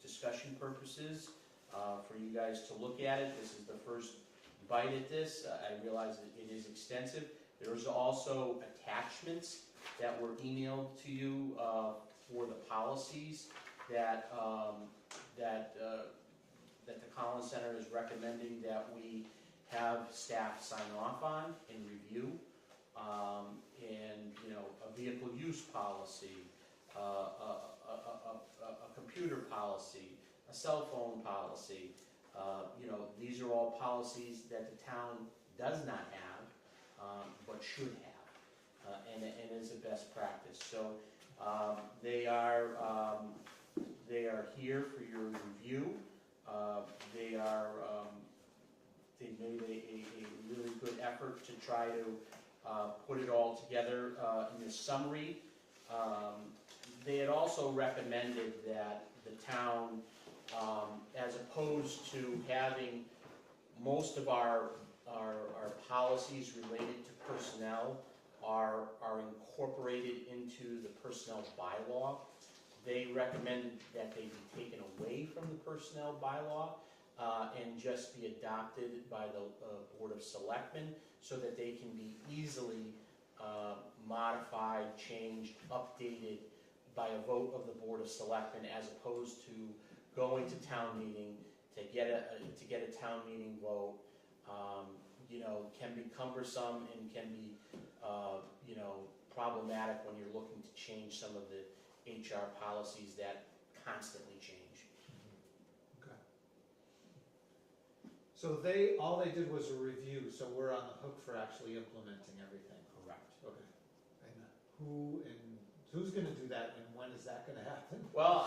discussion purposes, for you guys to look at it. This is the first bite at this. I realize that it is extensive. There's also attachments that were emailed to you for the policies that the Collins Center is recommending that we have staff sign off on and review. And, you know, a vehicle use policy, a computer policy, a cell phone policy. You know, these are all policies that the town does not have, but should have, and is a best practice. So they are here for your review. They made a really good effort to try to put it all together in this summary. They had also recommended that the town, as opposed to having most of our policies related to personnel are incorporated into the personnel bylaw, they recommended that they be taken away from the personnel bylaw and just be adopted by the Board of Selectmen so that they can be easily modified, changed, updated by a vote of the Board of Selectmen, as opposed to going to town meeting, to get a town meeting vote, can be cumbersome and can be, problematic when you're looking to change some of the HR policies that constantly change. Okay. So all they did was a review, so we're on the hook for actually implementing everything. Correct. Okay. And who's gonna do that and when is that gonna happen? Well,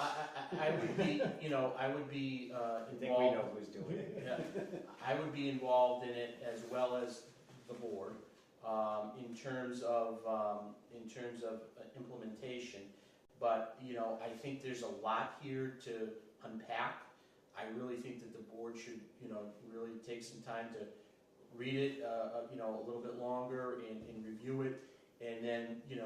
I would be, I would be I think we involved. know who's doing it. Yeah, I would be involved in it as well as the board, in terms of implementation. But, I think there's a lot here to unpack. I really think that the board should, really take some time to read it, a little bit longer and review it. And then, in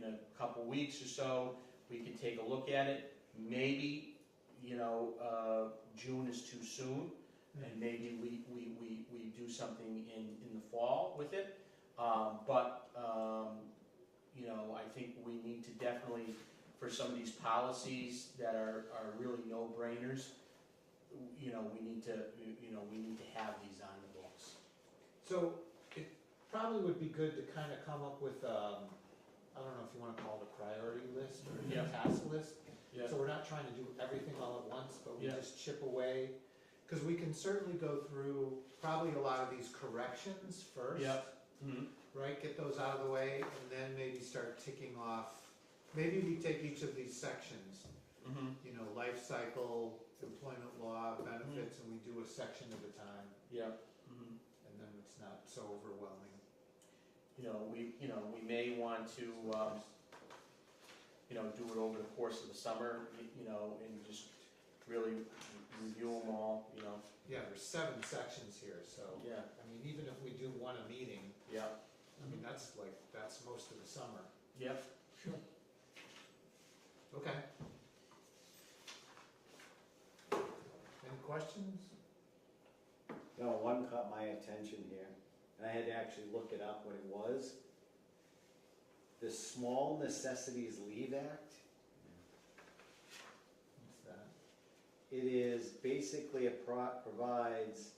a couple weeks or so, we can take a look at it. Maybe, June is too soon, and maybe we do something in the fall with it. But I think we need to definitely, for some of these policies that are really no-brainers, we need to have these on the books. So it probably would be good to kind of come up with, I don't know if you want to call it a priority list or a task list. Yeah. So we're not trying to do everything all at once, but we Yeah. just chip away. Because we can certainly go through probably a lot of these corrections first. Mm-hmm. Right, get those out of the way and then maybe start ticking off. Maybe we take each of these sections, Mm-hmm. Life cycle, employment law, benefits, and we do a section at a time. Yeah. Mm-hmm. And then it's not so overwhelming. We may want to, do it over the course of the summer, and just really review them all, Yeah, there's 7 sections here, so, Yeah, I mean, even if we do one a meeting, yeah, I mean, that's most of the summer. yeah. Okay. Any questions? No, one caught my attention here, and I had to actually look it up what it was. The Small Necessities Leave Act. What's that? It is basically provides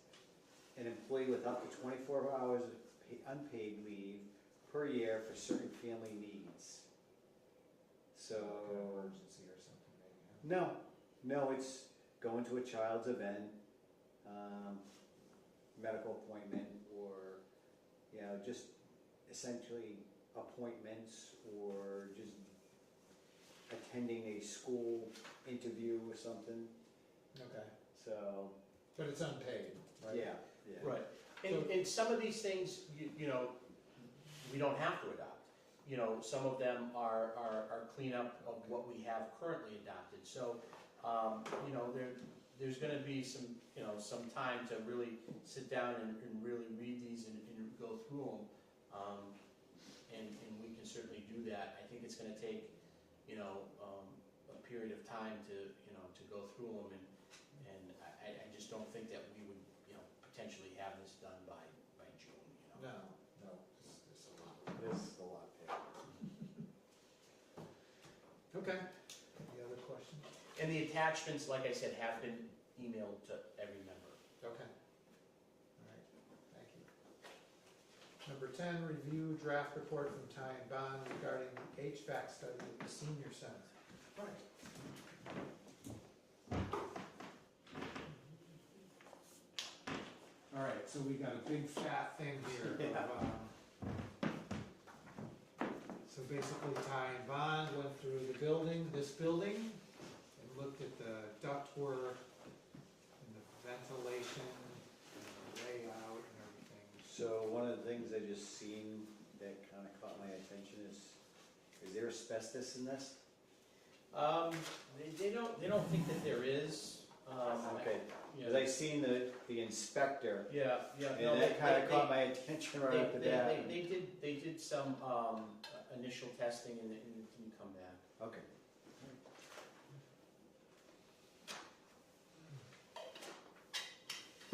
an employee with up to 24 hours of unpaid leave per year for certain family needs. So, Like an emergency or something maybe, huh? no, it's going to a child's event, medical appointment, or, just essentially appointments, or just attending a school interview or something, Okay, so, but it's unpaid, right? yeah. Right. And some of these things, we don't have to adopt. Some of them are cleanup of what we have currently adopted. So, there's gonna be some time to really sit down and really read these and go through them. And we can certainly do that. I think it's gonna take, a period of time to go through them, and I just don't think that we would, potentially have this done by June, No, there's a lot. This is a lot paper. Okay, any other questions? And the attachments, like I said, have been emailed to every member. Okay. All right, thank you. Number 10, review draft report from Ty and Bond regarding the HVAC study at the senior center. Right. All right, so we got a big fat thing here. So basically Ty and Bond went through this building, and looked at the ductwork, and the ventilation, and the layout and everything. So one of the things I just seen that kind of caught my attention is there asbestos in this? They don't think that there is. Okay, Yeah. because I seen the inspector, Yeah. No, and that kind of caught my attention right after that. They did some initial testing and it didn't come back. Okay.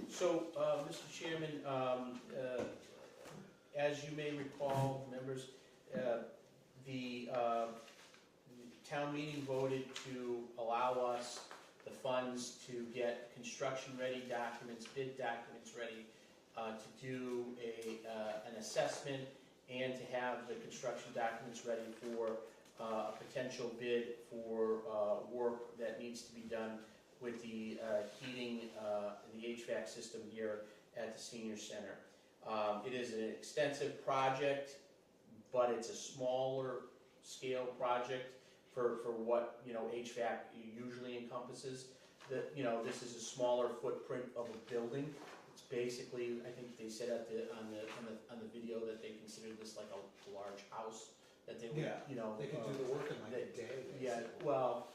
So, Mr. Chairman, as you may recall, members, the town meeting voted to allow us the funds to get construction-ready documents, bid documents ready, to do an assessment, and to have the construction documents ready for a potential bid for work that needs to be done with the heating, the HVAC system here at the senior center. It is an extensive project, but it's a smaller scale project for what, you know, HVAC usually encompasses. This is a smaller footprint of a building. It's basically, I think they said on the video that they consider this like a large house, that they would, Yeah, you know. They could do the work in like a day, Yeah, basically. well,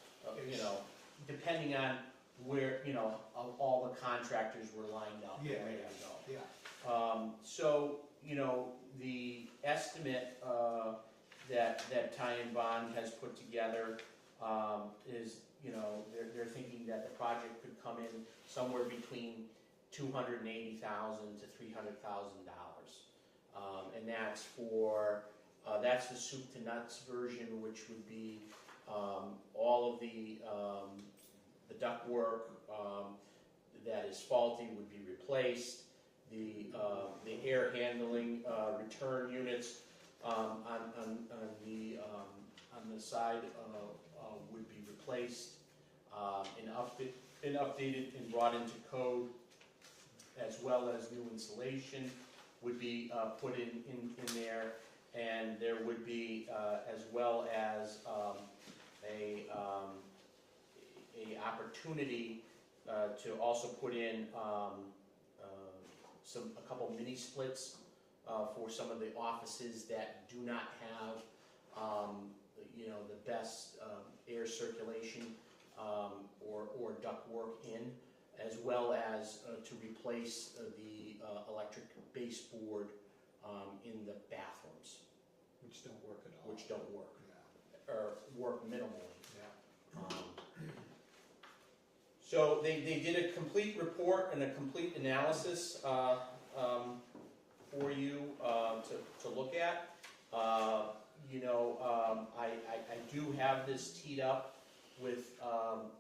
you know, depending on where, you know, all the contractors were lined up and Yeah, ready to go. Yeah, So, you know, the estimate that Ty and Bond has put together is, you know, they're thinking that the project could come in somewhere between $280,000 to $300,000. And that's for, that's the soup to nuts version, which would be all of the ductwork that is faulty would be replaced. The air handling return units on the side would be replaced and updated and brought into code, as well as new insulation would be put in there, and there would be as well as a opportunity to also put in a couple mini splits for some of the offices that do not have you know, the best air circulation or duct work in, as well as to replace the electric baseboard in the bathrooms, which don't work at all. which don't work, Yeah, or work minimally. yeah. So they did a complete report and a complete analysis for you to look at. You know, I do have this teed up with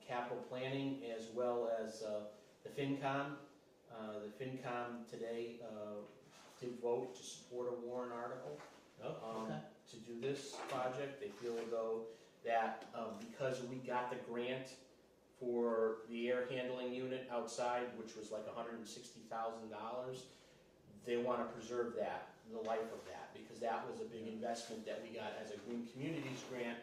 capital planning as well as the FinCom. The FinCom today did vote to support a warrant article to do this project. They feel as though that because we got the grant for the air handling unit outside, which was like $160,000, they want to preserve that, the life of that, because that was a big investment that we got as a Green Communities grant.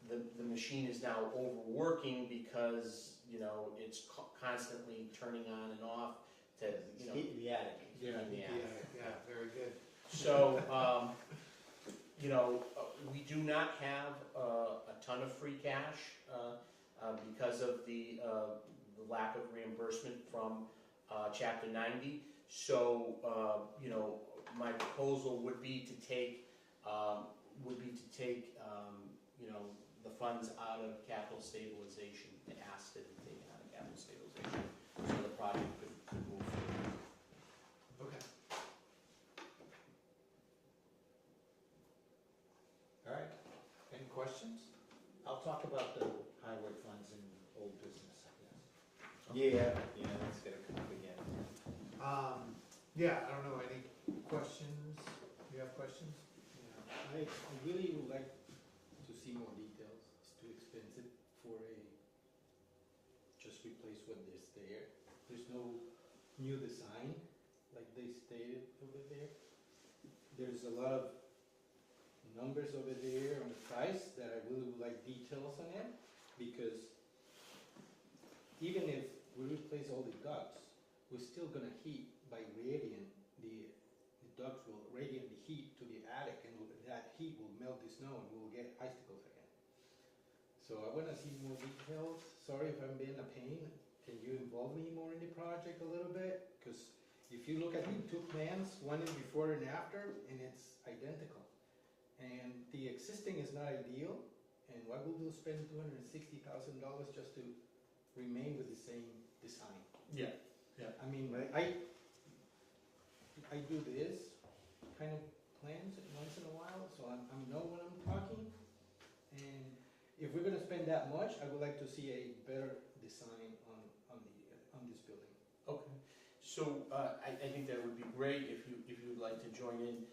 The machine is now overworking because, you know, it's constantly turning on and off to, you know. Heat in the attic. Yeah, in the attic. yeah, very good. So, you know, we do not have a ton of free cash because of the lack of reimbursement from Chapter 90. So, you know, my proposal would be to take, you know, the funds out of capital stabilization, to ask that it be taken out of capital stabilization, so the project could move forward. Okay. All right, any questions? I'll talk about the highway funds in old business, I guess. Yeah, that's gonna come up again. Yeah, I don't know, any questions? You have questions? Yeah, I really would like to see more details. It's too expensive for just replace what is there. There's no new design like they stated over there. There's a lot of numbers over there on the price that I really would like details on it, because even if we replace all the ducts, we're still gonna heat by radiant. The ducts will radiate the heat to the attic, and that heat will melt the snow and we'll get icicles again. So I wanna see more details. Sorry if I'm being a pain. Can you involve me more in the project a little bit? Because if you look at the two plans, one is before and after, and it's identical. And the existing is not ideal, and why would we spend $260,000 just to remain with the same design? Yeah, yeah. I mean, I do this kind of plans once in a while, so I know what I'm talking. And if we're gonna spend that much, I would like to see a better design on this building. Okay, so, I think that would be great if you'd like to join in.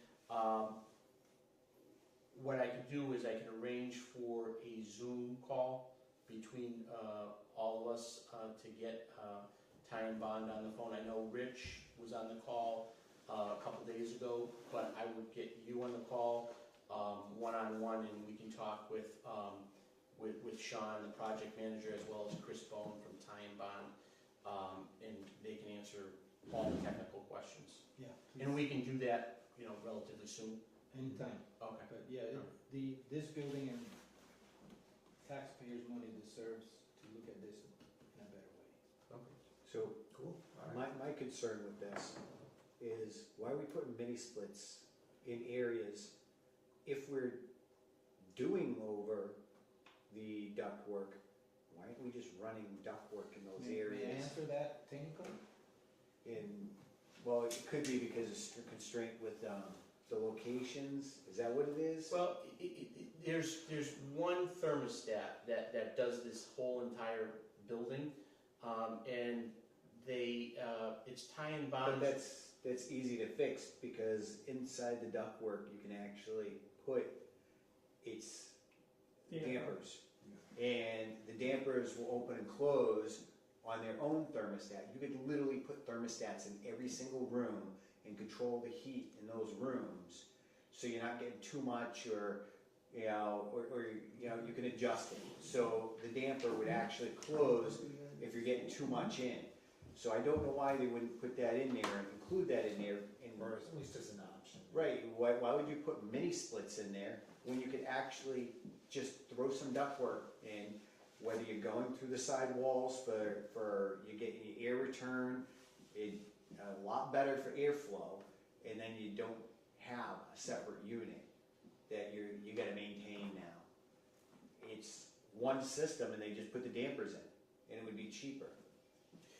What I could do is I can arrange for a Zoom call between, all of us, to get, Ty and Bond on the phone. I know Rich was on the call, a couple days ago, but I would get you on the call, one-on-one, and we can talk with Sean, the project manager, as well as Chris Bone from Ty and Bond, and they can answer all the technical questions. Yeah. And we can do that, relatively soon. Anytime. Okay. But yeah, this building and taxpayers' money deserves to look at this in a better way. Okay. So Cool. All right. my concern with this is why are we putting mini splits in areas if we're doing over the ductwork? Why aren't we just running ductwork in those May I areas? answer that technically? Well, it could be because of strict constraint with the locations. Is that what it is? Well, there's one thermostat that does this whole entire building, and it's Ty and But Bond. that's easy to fix because inside the ductwork you can actually put its dampers. And the dampers will open and close on their own thermostat. You could literally put thermostats in every single room and control the heat in those rooms, so you're not getting too much, or you can adjust it. So the damper would actually close if you're getting too much in. So I don't know why they wouldn't put that in there and include that in there. Or at least as an option. Right, why would you put mini splits in there when you could actually just throw some ductwork in, whether you're going through the side walls for you getting your air return, a lot better for airflow, and then you don't have a separate unit that you gotta maintain now. It's one system and they just put the dampers in, and it would be cheaper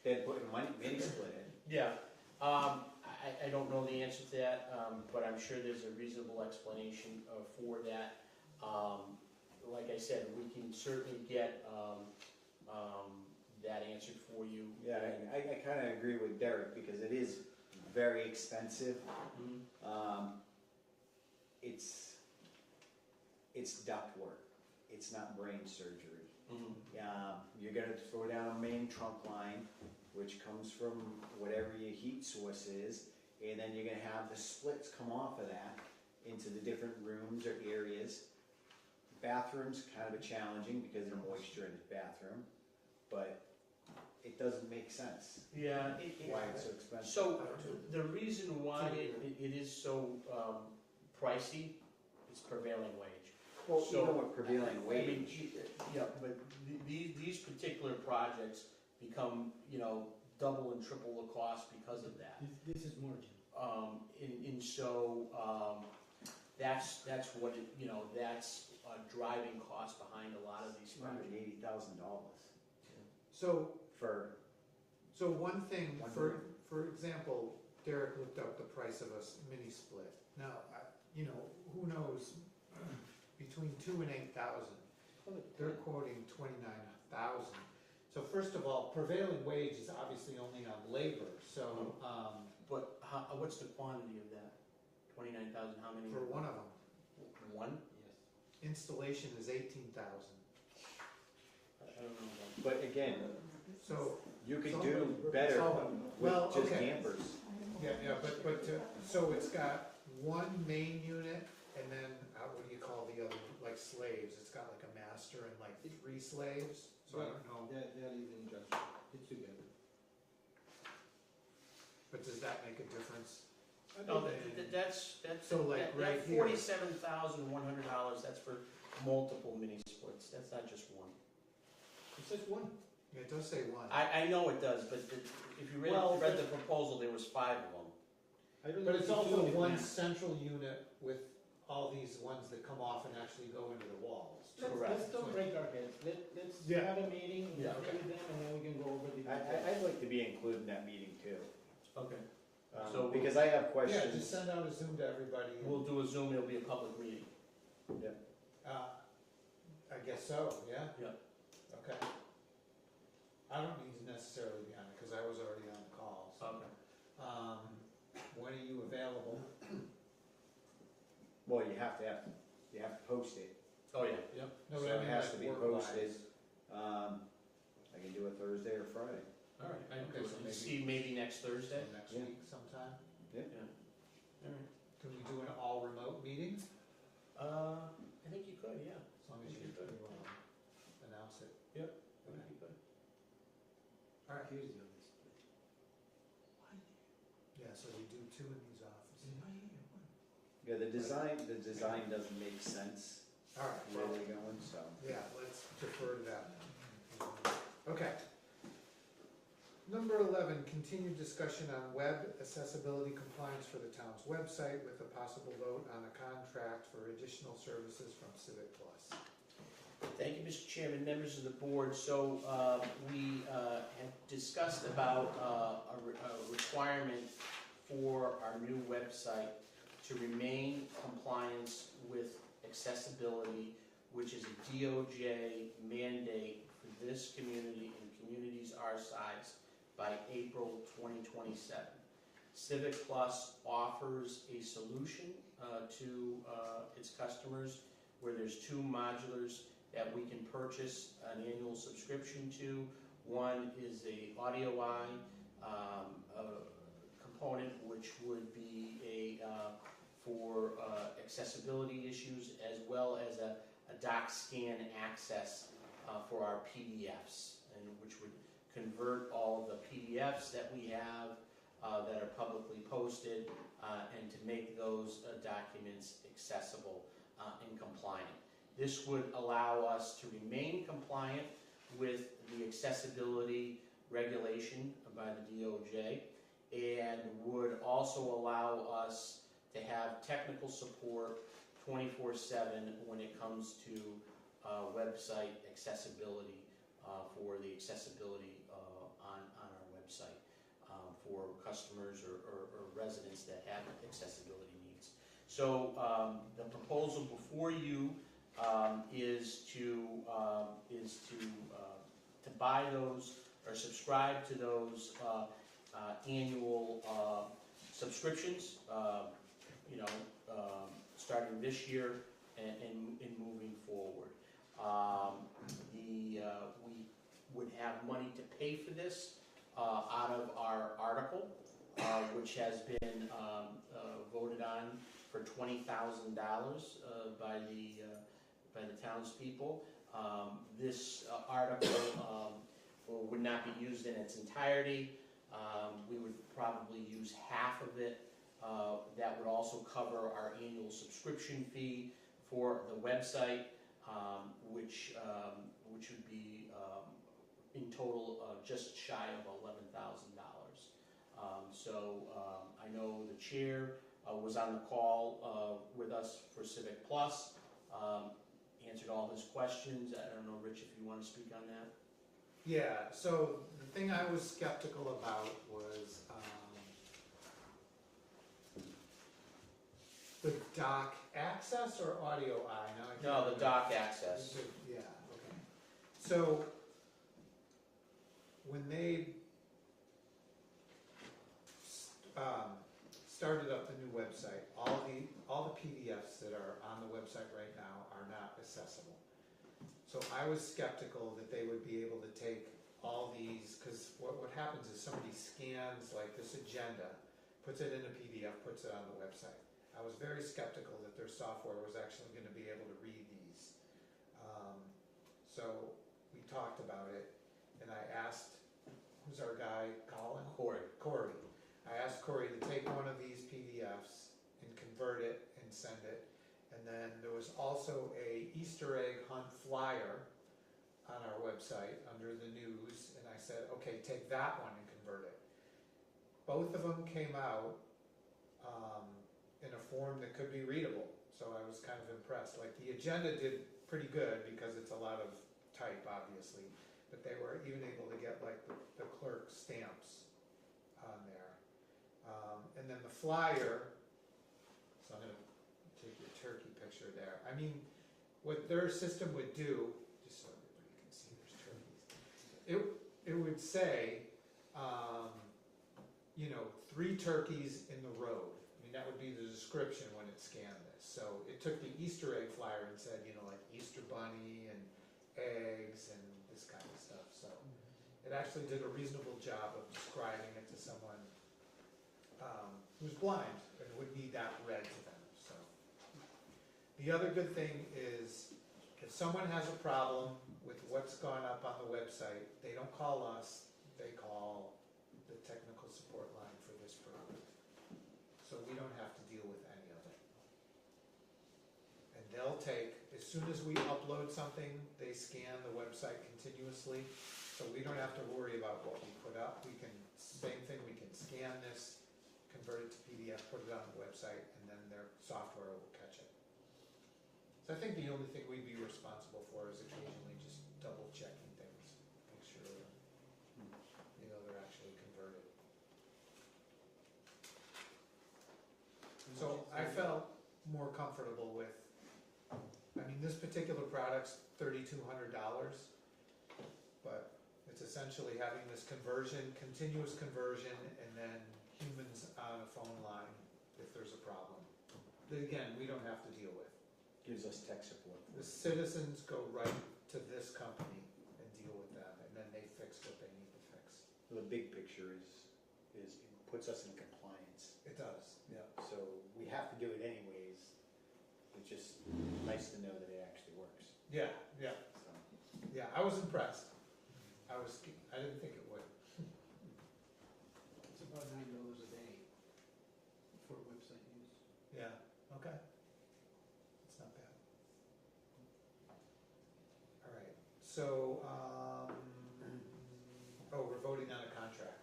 than putting mini split in. Yeah, I don't know the answer to that, but I'm sure there's a reasonable explanation for that. Like I said, we can certainly get that answered for you. Yeah, I kind of agree with Derek because it is very expensive. Mhm. It's ductwork. It's not brain surgery. Mhm. You're gonna throw down a main trunk line, which comes from whatever your heat source is, and then you're gonna have the splits come off of that into the different rooms or areas. Bathrooms kind of challenging because of the moisture in the bathroom, but it doesn't make sense Yeah. why it's so expensive. So, the reason why it is so pricey is prevailing wage. Well, so- even with prevailing I mean, wage, yeah, but these particular projects become, double and triple the cost because of that. This is margin. And so, that's what that's a driving cost behind a lot of these projects. $280,000 So for one thing, One for example, Derek looked up the price of a mini split. Now, who knows, between 2,000 and 8,000, they're quoting 29,000. So first of all, prevailing wage is obviously only on labor, so, But what's the quantity of that? 29,000, how many? for one of them, One? Yes. installation is 18,000. I don't know about. But again, So, you could do better well, with just okay. dampers. yeah, but, so it's got one main unit, and then, what do you call the other, like slaves? It's got like a master and like 3 slaves, so I don't know. That is industrial. It's together. But does that make a difference? No, that's, So, like, that right here. $47,100, that's for multiple mini splits, that's not just one. It says one. Yeah, it does say one. I know it does, but if you read Well, the proposal, there was 5 of them. I don't But know it's if also doing it one now. central unit with all these ones that come off and actually go into the walls. Correct. Let's don't break our heads. Let's Yeah. have a meeting, Yeah. discuss with them, and then we can go over the details. I'd like to be included in that meeting too. Okay. So Because I have Yeah, questions. just send out a Zoom to everybody. and, We'll do a Zoom, it'll be a public meeting. I guess so, yeah? Yeah. Okay. I don't need to necessarily be on it, because I was already on the call, so. Okay. When are you available? Well, you have to post it. Oh, yeah. No, So but I it mean, has like to be work-wise. posted. I can do it Thursday or Friday. All right, I Okay, so maybe- see, maybe next Thursday? So next Yeah. week sometime? Yeah. All right. Can we do an all-remote meeting? I think you could, yeah. As long as you announce it. I think you could. All right. Here's the other split. Yeah, so we do two in these offices. Yeah, the design doesn't make sense All right, where well, they're going, so. yeah, let's defer to that. Okay. Number 11, continued discussion on web accessibility compliance for the town's website with a possible vote on a contract for additional services from Civic Plus. Thank you, Mr. Chairman, members of the board. So we had discussed about a requirement for our new website to remain compliance with accessibility, which is a DOJ mandate for this community and communities our size by April 2027. Civic Plus offers a solution to its customers where there's two modulars that we can purchase an annual subscription to. One is a audio component, which would be for accessibility issues, as well as a doc scan access for our PDFs, and which would convert all of the PDFs that we have that are publicly posted and to make those documents accessible and compliant. This would allow us to remain compliant with the accessibility regulation by the DOJ, and would also allow us to have technical support 24/7 when it comes to website accessibility for the accessibility on our website for customers or residents that have accessibility needs. So the proposal before you is to buy those or subscribe to those annual subscriptions, starting this year and moving forward. We would have money to pay for this out of our article, which has been voted on for $20,000 by the townspeople. This article would not be used in its entirety. We would probably use half of it. That would also cover our annual subscription fee for the website, which would be in total just shy of $11,000. So I know the chair was on the call with us for Civic Plus, answered all his questions. I don't know, Rich, if you want to speak on that. Yeah, so the thing I was skeptical about was the doc access or audio eye? No, the doc access. Yeah, okay. So when they started up the new website, all the PDFs that are on the website right now are not accessible. So I was skeptical that they would be able to take all these, because what happens is somebody scans like this agenda, puts it in a PDF, puts it on the website. I was very skeptical that their software was actually going to be able to read these. So we talked about it, and I asked, who's our guy, Colin? Corey. I asked Corey to take one of these PDFs and convert it and send it. And then there was also a Easter egg hunt flyer on our website under the news, and I said, okay, take that one and convert it. Both of them came out in a form that could be readable, so I was kind of impressed. Like the agenda did pretty good because it's a lot of type, obviously, but they were even able to get like the clerk stamps on there. And then the flyer, so I'm going to take your turkey picture there. I mean, what their system would do, just so everybody can see there's turkeys, it it would say, 3 turkeys in the road. I mean, that would be the description when it scanned this. So it took the Easter egg flyer and said, like Easter bunny and eggs and this kind of stuff. So it actually did a reasonable job of describing it to someone who's blind and would need that read to them. So the other good thing is if someone has a problem with what's gone up on the website, they don't call us, they call the technical support line for this product. So we don't have to deal with any of it. And they'll take, as soon as we upload something, they scan the website continuously, so we don't have to worry about what we put up. We can, same thing, we can scan this, convert it to PDF, put it on the website, and then their software will catch it. So I think the only thing we'd be responsible for is occasionally just double checking things, make sure, they're actually converted. So I felt more comfortable with, this particular product's $3,200, but it's essentially having this conversion, continuous conversion, and then humans on a phone line if there's a problem. That again, we don't have to deal with. Gives us tech support. The citizens go right to this company and deal with them, and then they fix what they need to fix. The big picture is puts us in compliance. It does, yeah. So we have to do it anyways. It's just nice to know that it actually works. Yeah, yeah, So, yeah, I was impressed. I didn't think it would. It's about $9 a day for website use. Yeah, okay. It's not bad. All right, so, we're voting on a contract.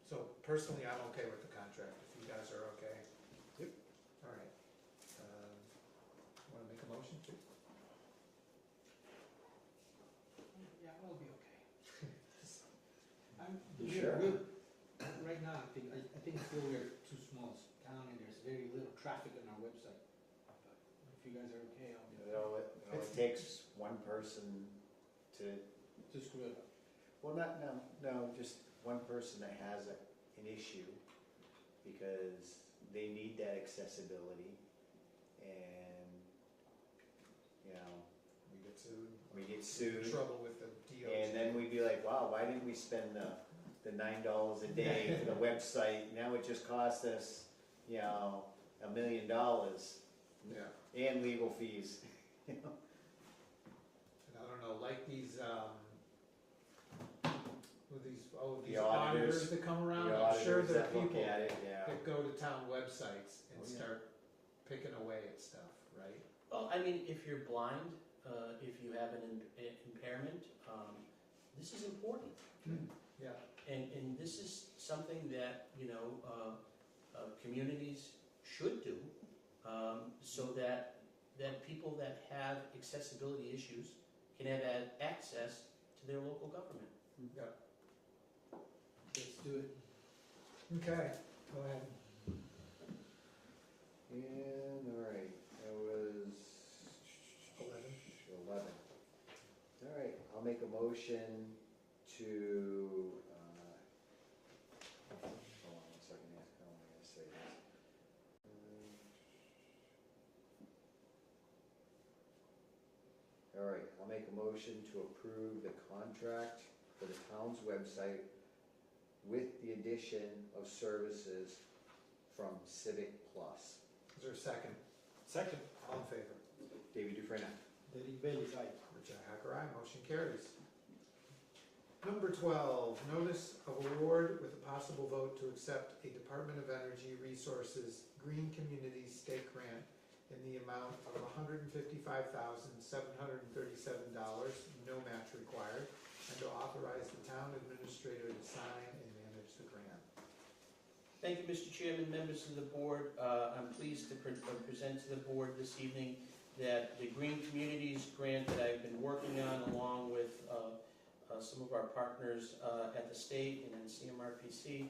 So personally, I'm okay with the contract, if you guys are okay. Yep. All right. Want to make a motion? Yeah, I'll be okay. You sure? Right now, I think still we're too small town and there's very little traffic on our website. But if you guys are okay, I'll be okay. It only takes one person to, To screw it up. well, no, just one person that has an issue because they need that accessibility and, We get sued. we get sued. Trouble with the DOT. And then we'd be like, wow, why didn't we spend the $9 a day for the website? Now it just cost us, $1 million Yeah, and legal fees. and I don't know, like these, these The auditors that come around, The I'm sure auditors there are that look people at it, yeah. that go to town websites and Oh, yeah. start picking away at stuff, right? Well, if you're blind, if you have an impairment, this is important. Yeah, And this is something that, communities should do, so that people that have accessibility issues can have access to their local government. yeah. Let's do it. Okay, go ahead. And, all right, that was 11. 11. All right, I'll make a motion to, hold on one second, how am I gonna say this? All right, I'll make a motion to approve the contract for the town's website with the addition of services from Civic Plus. Is there a second? Second. All in favor? David Dufresne. Derek Bailey's aye. Richi Hacker, aye. Motion carries. Number 12, notice of award with a possible vote to accept a Department of Energy Resources Green Communities State Grant in the amount of $155,737, no match required, and to authorize the town administrator to sign and manage the grant. Thank you, Mr. Chairman, members of the board. I'm pleased to present to the board this evening that the Green Communities Grant that I've been working on along with some of our partners at the state and then CMRPC,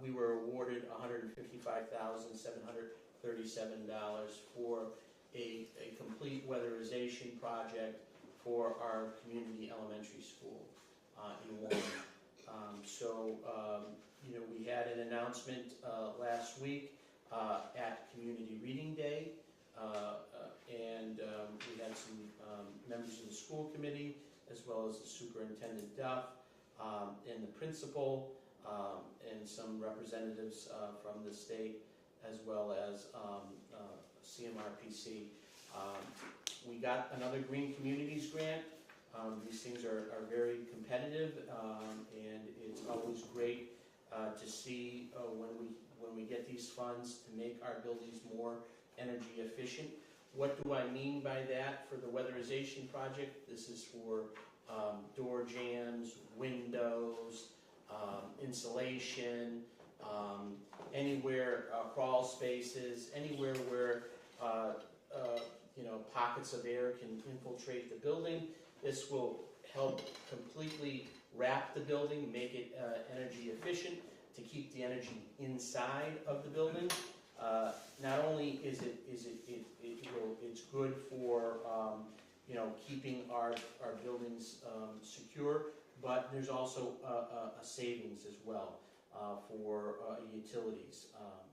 we were awarded $155,737 for a complete weatherization project for our community elementary school. in Warren. We had an announcement last week at Community Reading Day, and we had some members of the school committee, as well as the Superintendent Duff, and the principal, and some representatives from the state, as well as CMRPC. We got another Green Communities grant. These things are very competitive, and it's always great to see when we get these funds to make our buildings more energy efficient. What do I mean by that for the weatherization project? This is for door jambs, windows, insulation, anywhere, crawl spaces, anywhere where pockets of air can infiltrate the building. This will help completely wrap the building, make it energy efficient to keep the energy inside of the building. Not only is it's good for keeping our buildings secure, but there's also a savings as well for utilities,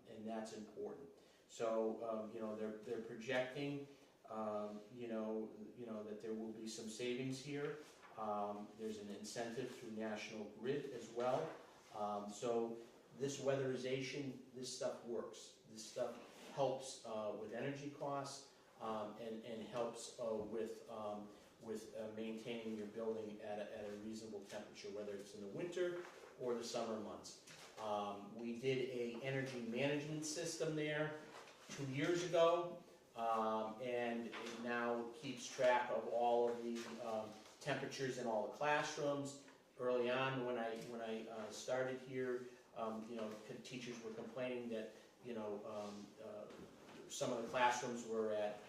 and that's important. So they're projecting that there will be some savings here. There's an incentive through National Grid as well. So this weatherization, this stuff works. This stuff helps with energy costs and helps with maintaining your building at a reasonable temperature, whether it's in the winter or the summer months. We did a energy management system there 2 years ago, and it now keeps track of all of the temperatures in all the classrooms. Early on, when I started here, teachers were complaining that some of the classrooms were at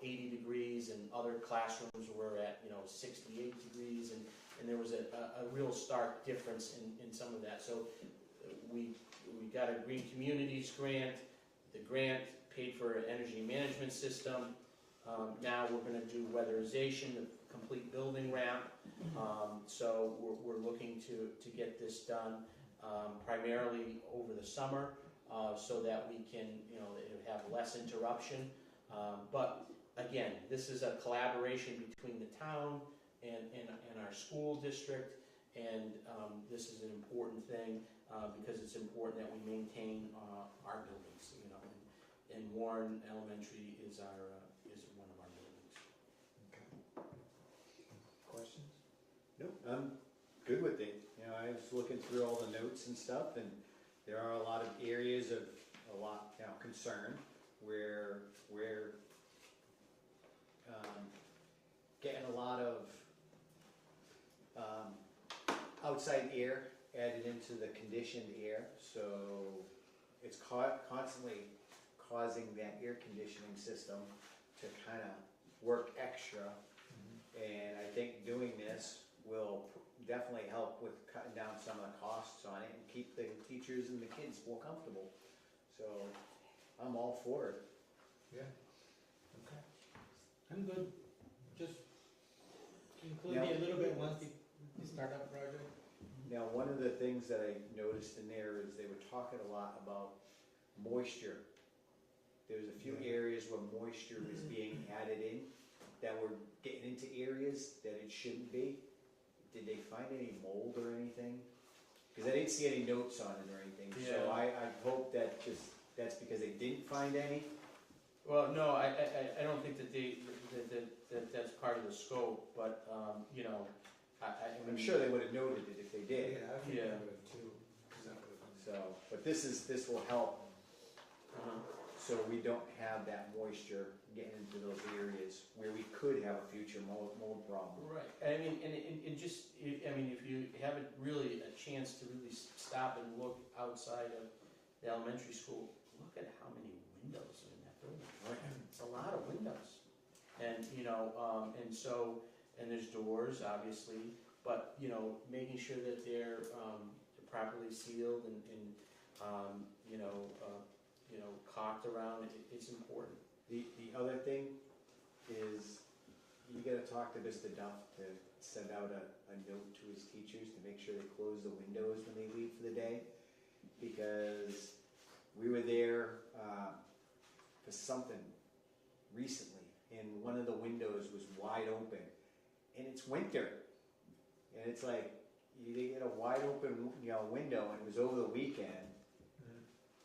80 degrees, and other classrooms were at 68 degrees, and there was a real stark difference in some of that. So we got a Green Communities grant. The grant paid for an energy management system. Now we're going to do weatherization, the complete building wrap. So we're looking to get this done primarily over the summer, so that we can have less interruption. But again, this is a collaboration between the town and our school district, and this is an important thing because it's important that we maintain our buildings. And Warren Elementary is one of our buildings. Okay. Questions? No, I'm good with it. I was looking through all the notes and stuff, and there are a lot of areas of concern where we're getting a lot of outside air added into the conditioned air, so it's constantly causing that air conditioning system to kind of work extra. And I think doing this will definitely help with cutting down some of the costs on it and keep the teachers and the kids more comfortable. So I'm all for it. Yeah. Okay. I'm good. Just include me a little bit once the startup project. Now, one of the things that I noticed in there is they were talking a lot about moisture. There's a few areas where moisture was being added in that were getting into areas that it shouldn't be. Did they find any mold or anything? Because I didn't see any notes on it or anything. Yeah. So I hope that that's because they didn't find any. Well, no, I don't think that that's part of the scope, but I'm sure they would have noted it if they did. Yeah, I think Yeah. I would have too. 'Cause that would have been- So, but this will help, Uh-huh. so we don't have that moisture getting into those areas where we could have a future mold problem. Right. I mean, and just, if you haven't really a chance to really stop and look outside of the elementary school, look at how many windows are in that building. It's a lot of windows. And, and there's doors, obviously, but, making sure that they're properly sealed and caulked around, it's important. The other thing is, you gotta talk to Mr. Duff to send out a note to his teachers to make sure they close the windows when they leave for the day. Because we were there for something recently, and one of the windows was wide open, and it's winter, and it's like you get a wide open, window, and it was over the weekend,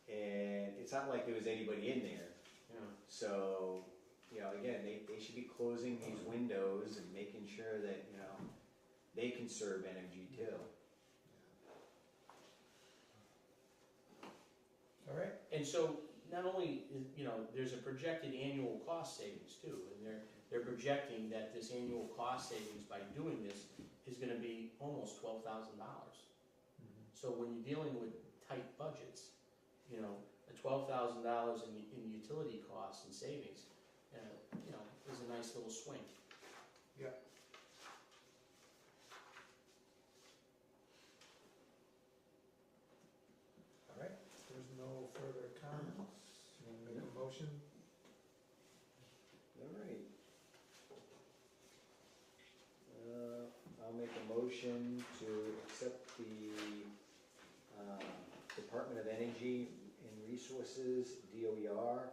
and it's not like there was anybody in there. Yeah. So, again, they should be closing these windows and making sure that they conserve energy too. All right, And so, not only, there's a projected annual cost savings too, and they're projecting that this annual cost savings by doing this is gonna be almost $12,000. So when you're dealing with tight budgets, a $12,000 in utility costs and savings, is a nice little swing. yeah. All right, if there's no further comments, you wanna make a motion? All right. I'll make a motion to accept the Department of Energy and Resources, DOER,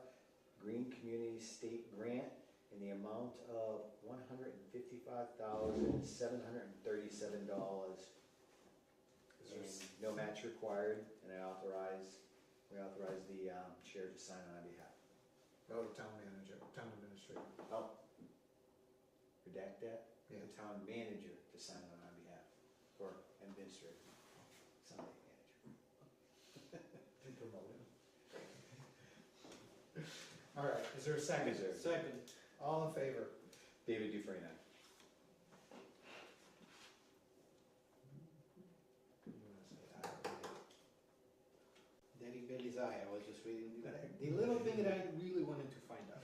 Green Community State Grant in the amount of $155,737. No match required, and we authorize the chair to sign on our behalf. Oh, town manager, town administrator. Oh, redact that? Yeah. The town manager to sign on our behalf, or administrator, somebody manager. Be promoted. All right, is there a second? Is there- Second. All in favor? David Dufresne, aye. You wanna say aye? Derek Bailey's eye, I was just reading the little thing that I really wanted to find out.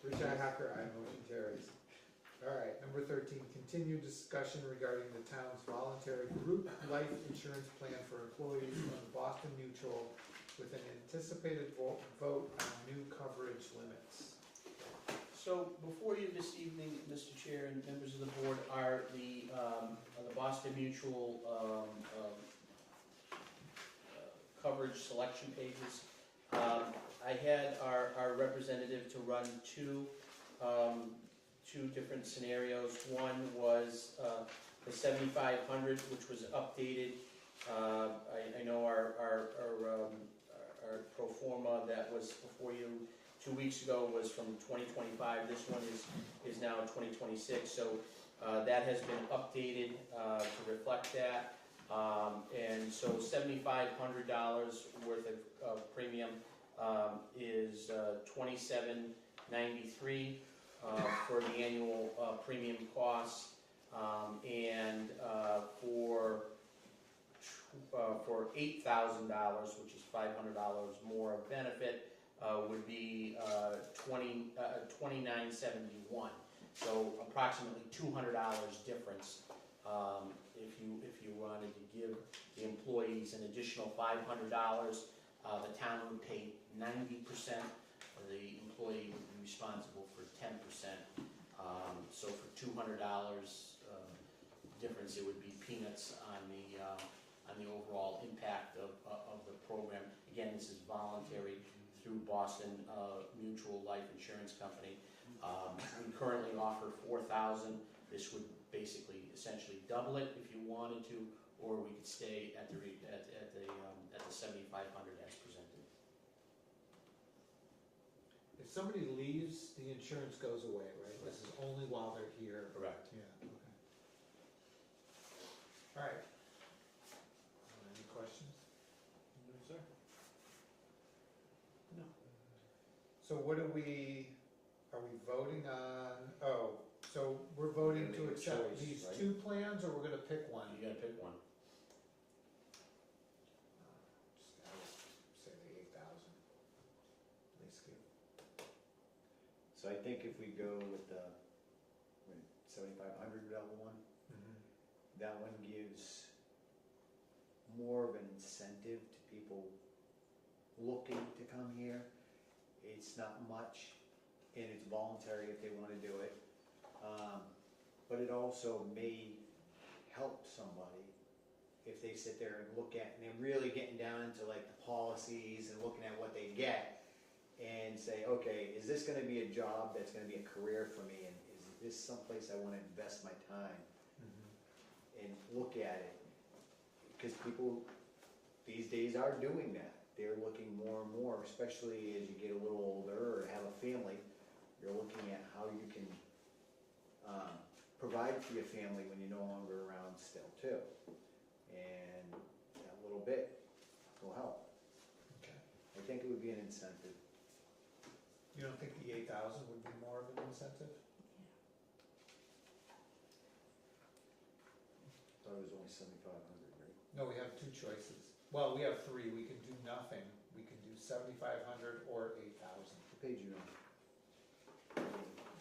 Richi Hacker, aye, motion carries. All right, number 13, continued discussion regarding the town's voluntary group life insurance plan for employees of Boston Mutual with an anticipated vote on new coverage limits. So before you this evening, Mr. Chair and members of the board, are the Boston Mutual coverage selection pages. I had our representative to run two different scenarios. One was the 7,500, which was updated. I know our pro forma that was before you 2 weeks ago was from 2025. This one is now 2026. So that has been updated to reflect that. And so $7,500 worth of premium is $27.93 for the annual premium costs, and for $8,000, which is $500 more of benefit, would be $29.71. So approximately $200 difference. If you wanted to give the employees an additional $500, the town would pay 90%. The employee would be responsible for 10%. So for $200 difference, it would be peanuts on the overall impact of the program. Again, this is voluntary through Boston Mutual Life Insurance Company. We currently offer $4,000. This would basically essentially double it if you wanted to, or we could stay at the $7,500 as presented. If somebody leaves, the insurance goes away, right? This is only while they're here. Correct. Yeah, okay. All right. Any questions? No, sir. No. So what are we voting on? Oh, so we're voting to Make a accept choice, these right? 2 plans, or we're gonna pick one? You gotta pick one. Just gotta say the 8,000. Let's give. So I think if we go with the 7,500 one, that one gives more of an incentive to people looking to come here. It's not much, and it's voluntary if they want to do it. But it also may help somebody if they sit there and look at, and they're really getting down into like the policies and looking at what they get and say, okay, is this gonna be a job that's gonna be a career for me, and is this someplace I wanna invest my time and look at it? Because people these days are doing that. They're looking more and more, especially as you get a little older or have a family, you're looking at how you can provide for your family when you're no longer around still too. And that little bit will help. Okay. I think it would be an incentive. You don't think the 8,000 would be more of an incentive? Thought it was only 7,500, right? No, we have two choices. Well, we have three. We can do nothing. We can do 7,500 or 8,000. What page you on?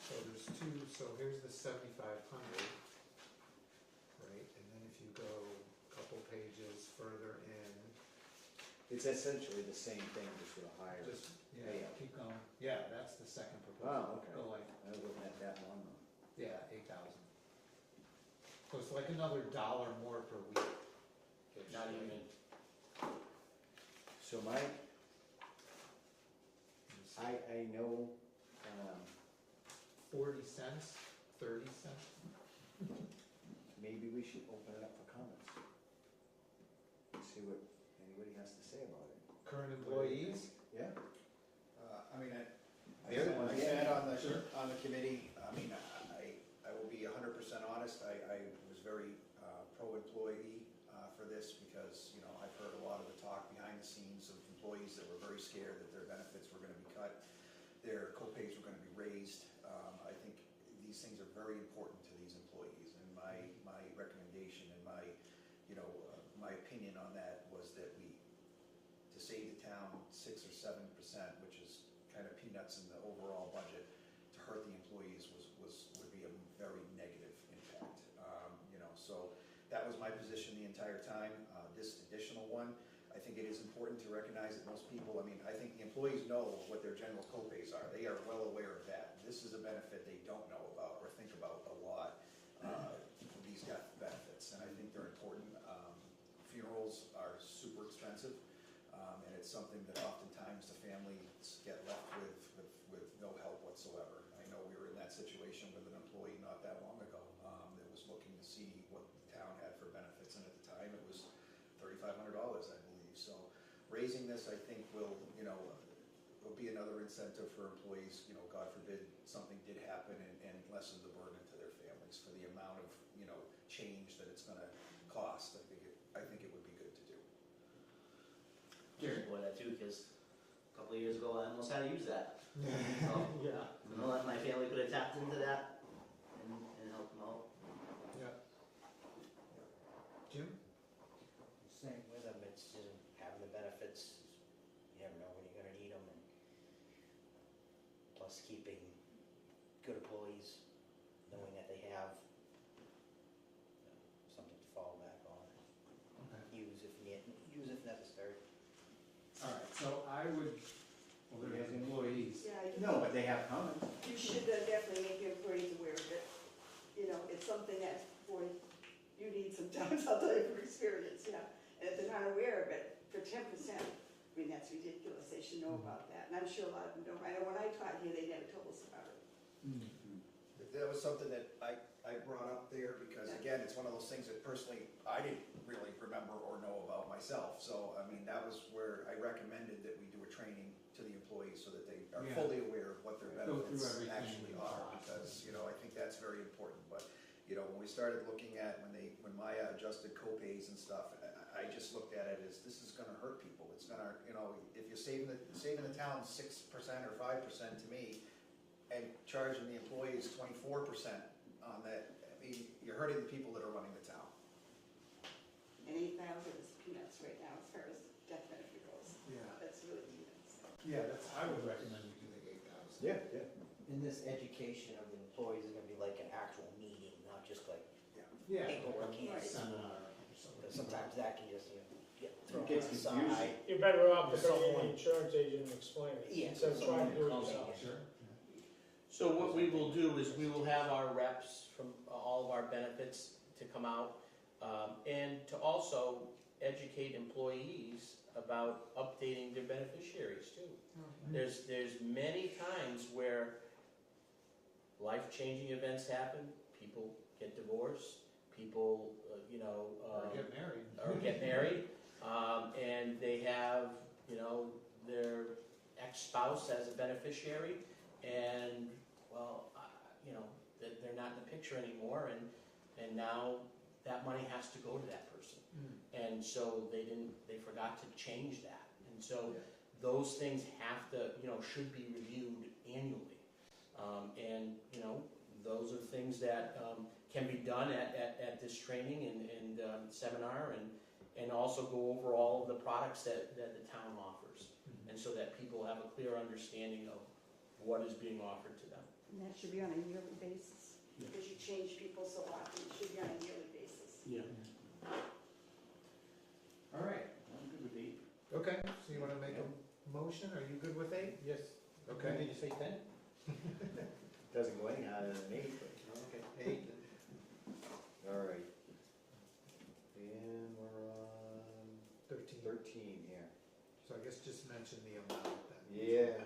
So there's two, so here's the 7,500, right? And then if you go a couple pages further in, It's essentially the same thing, just with a higher. just, yeah, payout. keep going. Yeah, that's the second proposal. Oh, okay. Go like, I was looking at that one. yeah, 8,000. So it's like another $1 more per week. Not even. So I know, 40 cents, 30 cents. maybe we should open it up for comments. See what anybody has to say about it. Current employees, Yeah? I mean, They're the ones I getting said it. on the committee, I mean, I will be 100% honest, I was very pro-employee for this because, you know, I've heard a lot of the talk behind the scenes of employees that were very scared that their benefits were gonna be cut, their co-pays were gonna be raised. I think these things are very important to these employees, and my recommendation and my, you know, my opinion on that was that to save the town 6 or 7%, which is kind of peanuts in the overall budget, to hurt the employees would be a very negative impact. You know, so that was my position the entire time. This additional one, I think it is important to recognize that most people, I mean, I think the employees know what their general co-pays are. They are well aware of that. This is a benefit they don't know about or think about a lot, these death benefits, and I think they're important. Funerals are super expensive, and it's something that oftentimes the families get left with no help whatsoever. I know we were in that situation with an employee not that long ago that was looking to see what the town had for benefits, and at the time it was $3,500, I believe. So raising this, I think, will, you know, will be another incentive for employees, you know, God forbid something did happen, and lessen the burden to their families for the amount of, you know, change that it's gonna cost. I think it would be good to do. Support that too, because a couple of years ago, I almost had to use that. So, yeah. you know, my family could have tapped into that and helped them out. Yeah. Jim? Same with them, it's having the benefits, you never know when you're gonna need them, and plus keeping good employees, knowing that they have something to fall back on, Okay. use if necessary. All right, so I would, well, there's employees. Yeah, No, but they have comments. you should definitely make your employees aware of it. You know, it's something that, boy, you need sometimes, I'll tell you from experience, yeah. And if they're not aware of it, for 10%, I mean, that's ridiculous, they should know about that. And I'm sure a lot of them don't, I know when I taught here, they never told us about it. That was something that I brought up there because, again, it's one of those things that personally I didn't really remember or know about myself. So, I mean, that was where I recommended that we do a training to the employees so that they are Yeah. fully aware of what their Go through benefits everything actually are. Because, you know, I think that's very important. But, you know, when we started looking at, when Maya adjusted co-pays and stuff, I just looked at it as, this is gonna hurt people. It's gonna, you know, if you're saving the town 6% or 5% to me, and charging the employees 24% on that, I mean, you're hurting the people that are running the town. And 8,000 is peanuts right now as far as death benefit goes. Yeah. That's really peanuts. Yeah, I would recommend we do the 8,000. Yeah. And this education of the employees is gonna be like an actual meeting, not just like, Yeah. Paperwork, yeah. Seminar or something. sometimes that can just, get thrown Gets aside. confusing. You're better off to Someone- bring in an insurance agent and explain it, Yeah, instead of trying to do it someone yourself. Sure. So what we will do is we will have our reps from all of our benefits to come out. And to also educate employees about updating their beneficiaries too. There's many times where life-changing events happen, people get divorced, people, Or get married. or get married, and they have, their ex-spouse as a beneficiary, and, well, they're not in the picture anymore, and now that money has to go to that person. And so they forgot to change that. And so those things have to, should be reviewed annually. And, those are things that can be done at this training and seminar, and also go over all of the products that the town offers. And so that people have a clear understanding of what is being offered to them. And that should be on a yearly basis, because you change people so often, it should be on a yearly basis. Yeah. All right, I'm good with 8. Okay, so you wanna make a motion, are you good with 8? Yes. Okay. Did you say 10? Doesn't go any higher than 8, but, Okay, 8. all right. And we're on 13. 13 here. So I guess just mention the amount then. Yeah.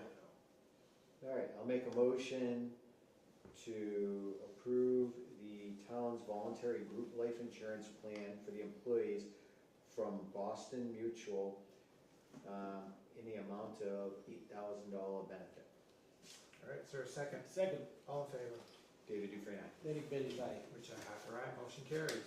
All right, I'll make a motion to approve the town's voluntary group life insurance plan for the employees from Boston Mutual in the amount of $8,000 benefit. All right, is there a second? Second, All in favor? David Dufresne, aye. Derek Bailey's aye. Richi Hacker, aye. Motion carries.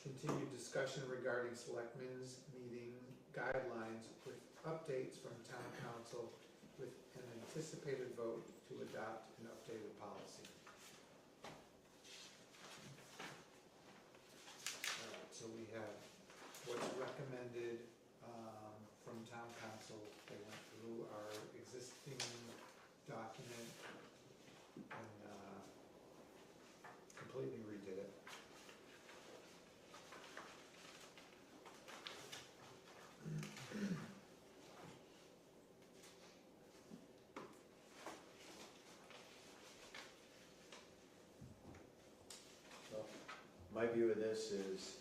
Continued discussion regarding selectmen's meeting guidelines with updates from town council with an anticipated vote to adopt an updated policy. All right, so we have what's recommended from town council. They went through our existing document and completely redid it. My view of this is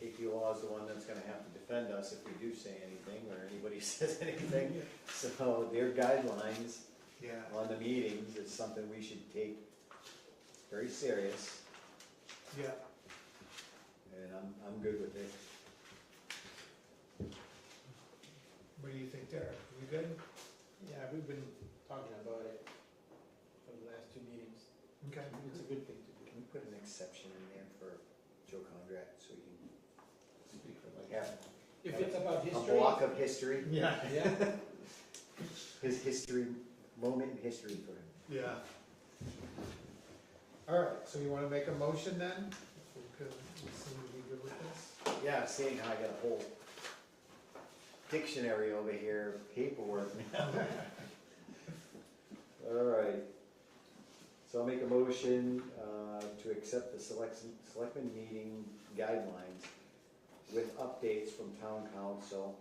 KP Law is the one that's gonna have to defend us if we do say anything or anybody says anything. So their guidelines Yeah. on the meetings is something we should take very serious, Yeah. and I'm good with it. What do you think, Derek? You good? Yeah, we've been talking about it for the last 2 meetings. Okay. It's a good thing to do. Can we put an exception in there for Joe Condrat so he can Speak for like. have If it's about a history. block of history, Yeah. Yeah, his history, moment in history for him. Yeah. All right, so you wanna make a motion then? If we could, we seem to be good with this? Yeah, seeing how I got a whole dictionary over here, paperwork now. All right. So I'll make a motion to accept the selectmen meeting guidelines with updates from town council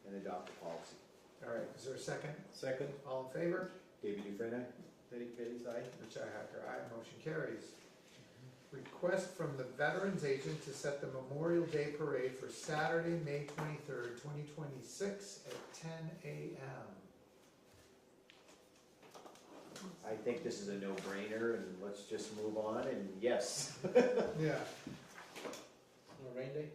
and adopt the policy. All right, is there a second? second, All in favor? David Dufresne, aye? Derek Bailey's aye. Richi Hacker, aye. Motion carries. Request from the Veterans Agent to set the Memorial Day Parade for Saturday, May 23rd, 2026 at 10 a.m. I think this is a no-brainer, and let's just move on, and yes. Yeah. No rain day?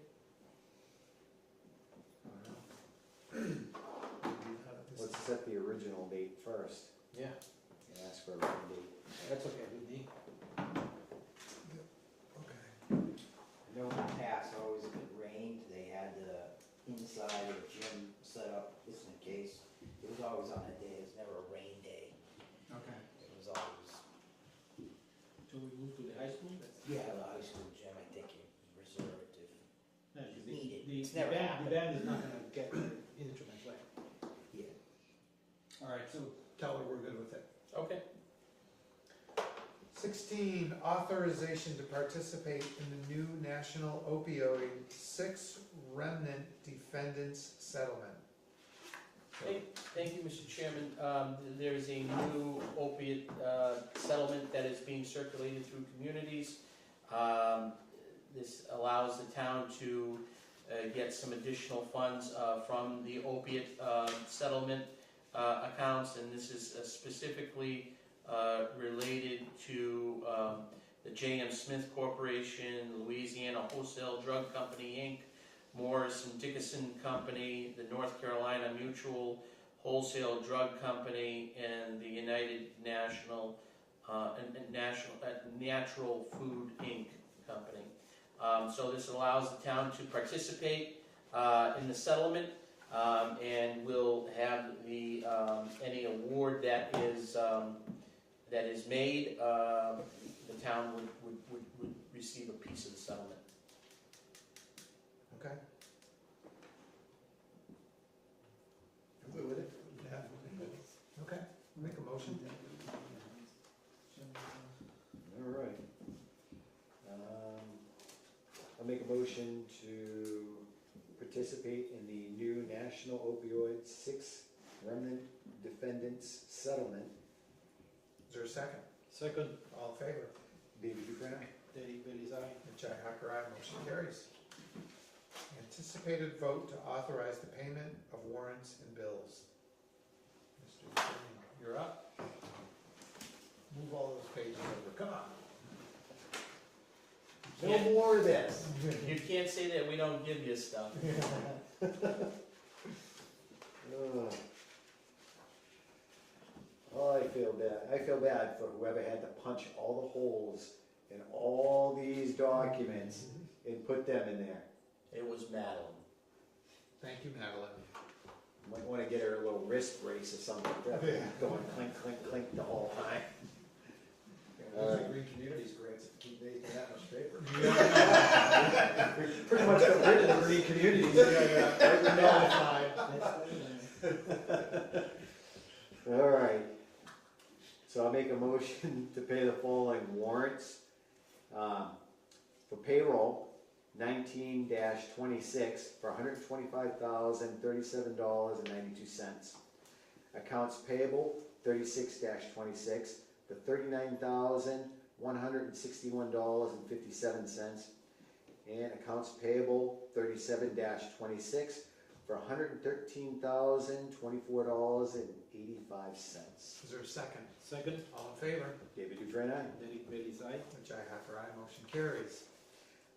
Let's set the original date first, Yeah, and ask for a rain date. that's okay with me. Okay. I know in the past, always if it rained, they had the inside of the gym set up, just in case. It was always on a day, it was never a rain day. Okay. It was always, So we move to the high school? yeah, the high school gym, I think you reserve it if you need it. The It's never band, happened. the band is not gonna get the instrument playing. Yeah. All right, so tell her we're good with it. Okay. 16, authorization to participate in the new national opioid 6 remnant defendants settlement. Thank you, Mr. Chairman. There's a new opiate settlement that is being circulated through communities. This allows the town to get some additional funds from the opiate settlement accounts, and this is specifically related to the J.M. Smith Corporation, Louisiana Wholesale Drug Company, Inc., Morris and Dickinson Company, the North Carolina Mutual Wholesale Drug Company, and the United Natural Food Inc. Company. So this allows the town to participate in the settlement, and will have the any award that is made, the town would receive a piece of the settlement. Okay? I'm good with it. Yeah. Okay, make a motion. All right. I'll make a motion to participate in the new National Opioid 6 Remnant Defendants Settlement. Is there a second? Second, All in favor? David Dufresne, aye. Derek Bailey's aye. Richi Hacker, aye. Motion carries. Anticipated vote to authorize the payment of warrants and bills. Mr. Dufresne, you're up. Move all those pages over, come on. No more of this. You can't say that we don't give you stuff. Oh, I feel bad. I feel bad for whoever had to punch all the holes in all these documents and put them in there. It was Madeline. Thank you, Madeline. Might want to get her a little wrist brace or something, going clink, clink, clink the whole time. Green Communities grants if you keep making that much paper. Pretty much got rid of the green communities. All right. So I'll make a motion to pay the following warrants. For payroll, 19-26 for $125,037.92. Accounts payable, 36-26 for $39,161.57. And accounts payable, 37-26 for $113,024.85. Is there a second? Second, All in favor? David Dufresne, aye. Derek Bailey's aye. Richi Hacker, aye. Motion carries.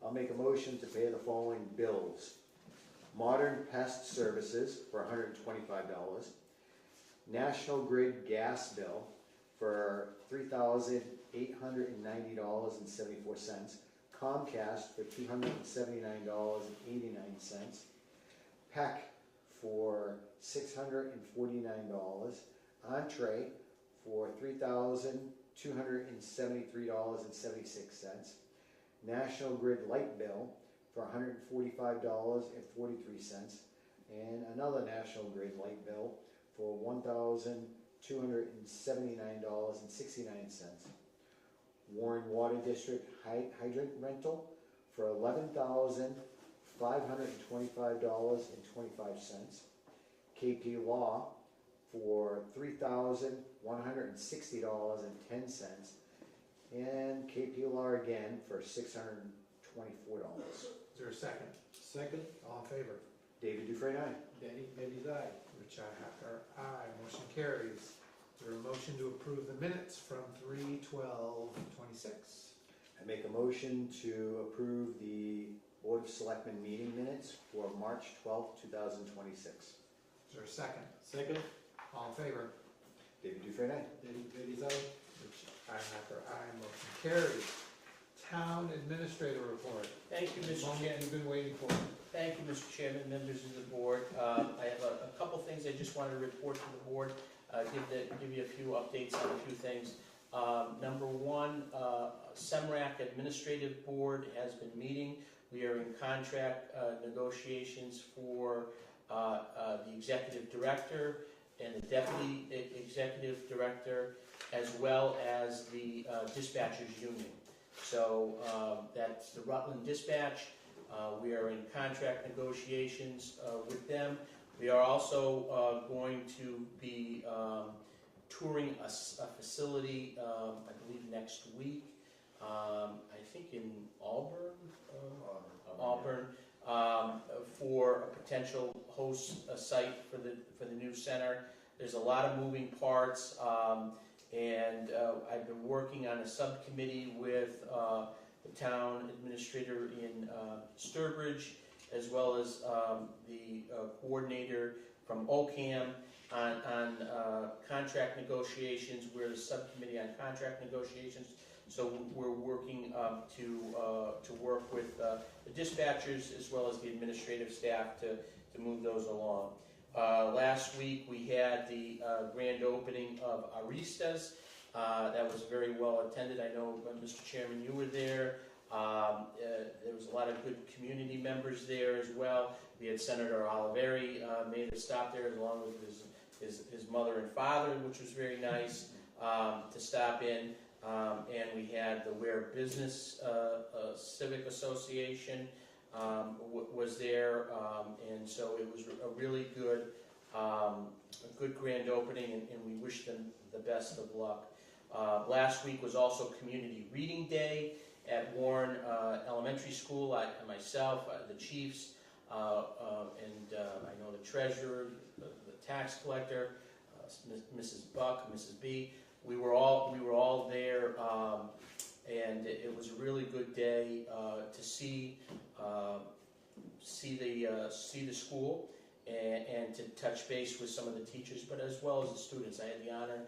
I'll make a motion to pay the following bills. Modern Pest Services for $125. National Grid gas bill for $3,890.74. Comcast for $279.89. PEC for $649. Entree for $3,273.76. National Grid light bill for $145.43. And another National Grid light bill for $1,279.69. Warren Water District hydrant rental for $11,525.25. KP Law for $3,160.10. And KP Law again for $624. Is there a second? Second, All in favor? David Dufresne, aye. Derek Bailey's aye. Richi Hacker, aye. Motion carries. Is there a motion to approve the minutes from 3/12/26? I make a motion to approve the Board of Selectmen meeting minutes for March 12th, 2026. Is there a second? Second, All in favor? David Dufresne, aye. Derek Bailey's aye. Richi Hacker, aye. Motion carries. Town Administrator Report. Thank you, Mr. Moment Chairman. you've been waiting for. Thank you, Mr. Chairman, members of the board. I have a couple things I just wanted to report to the board, give you a few updates on a few things. Number one, SEMRAC Administrative Board has been meeting. We are in contract negotiations for the executive director and the deputy executive director, as well as the dispatchers union. So that's the Rutland Dispatch. We are in contract negotiations with them. We are also going to be touring a facility, I believe next week, I think in Auburn, for a potential host site for the new center. There's a lot of moving parts, and I've been working on a subcommittee with the town administrator in Sturbridge, as well as the coordinator from OCAM on contract negotiations. We're the subcommittee on contract negotiations. So we're working to work with the dispatchers as well as the administrative staff to move those along. Last week we had the grand opening of Aristas. That was very well attended. I know, Mr. Chairman, you were there. There was a lot of good community members there as well. We had Senator Oliveri made a stop there along with his mother and father, which was very nice to stop in. And we had the Ware Business Civic Association was there, and so it was a really good, grand opening, and we wish them the best of luck. Last week was also Community Reading Day at Warren Elementary School. Myself, the chiefs, and I know the treasurer, the tax collector, Mrs. Buck, Mrs. B. We were all there, and it was a really good day to see the school and to touch base with some of the teachers, but as well as the students. I had the honor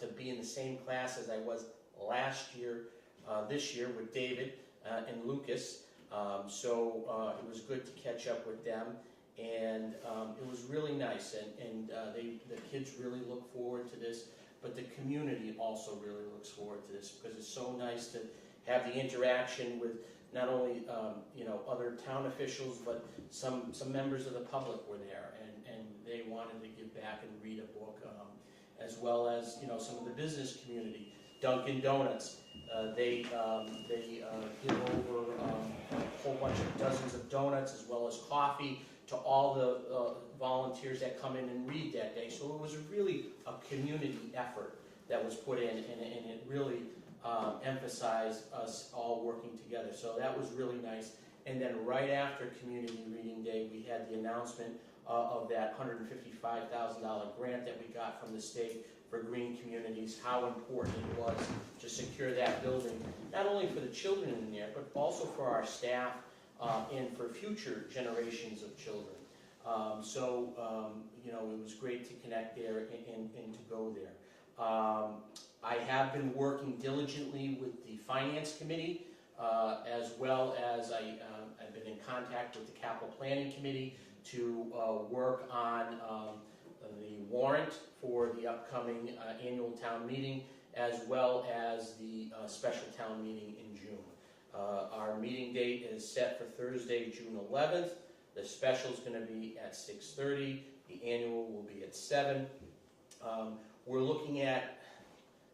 to be in the same class as I was last year, this year with David and Lucas. So it was good to catch up with them. And it was really nice, and the kids really look forward to this, but the community also really looks forward to this, because it's so nice to have the interaction with not only other town officials, but some members of the public were there, and they wanted to give back and read a book, as well as some of the business community. Dunkin' Donuts, they give over a whole bunch of dozens of donuts as well as coffee to all the volunteers that come in and read that day. So it was really a community effort that was put in, and it really emphasized us all working together. So that was really nice. And then right after Community Reading Day, we had the announcement of that $155,000 grant that we got from the state for green communities, how important it was to secure that building, not only for the children in there, but also for our staff, and for future generations of children. It was great to connect there and to go there. I have been working diligently with the Finance Committee, as well as I've been in contact with the Capital Planning Committee to work on the warrant for the upcoming annual town meeting, as well as the special town meeting in June. Our meeting date is set for Thursday, June 11th. The special is going to be at 6:30. The annual will be at 7. We're looking at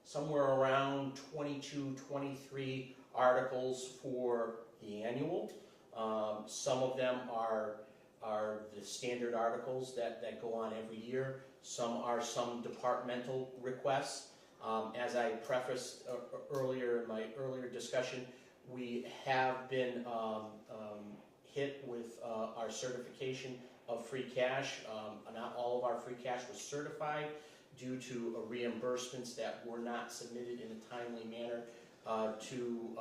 somewhere around 22, 23 articles for the annual. Some of them are the standard articles that go on every year. Some are some departmental requests. As I prefaced earlier in my earlier discussion, we have been hit with our certification of free cash. Not all of our free cash was certified due to reimbursements that were not submitted in a timely manner to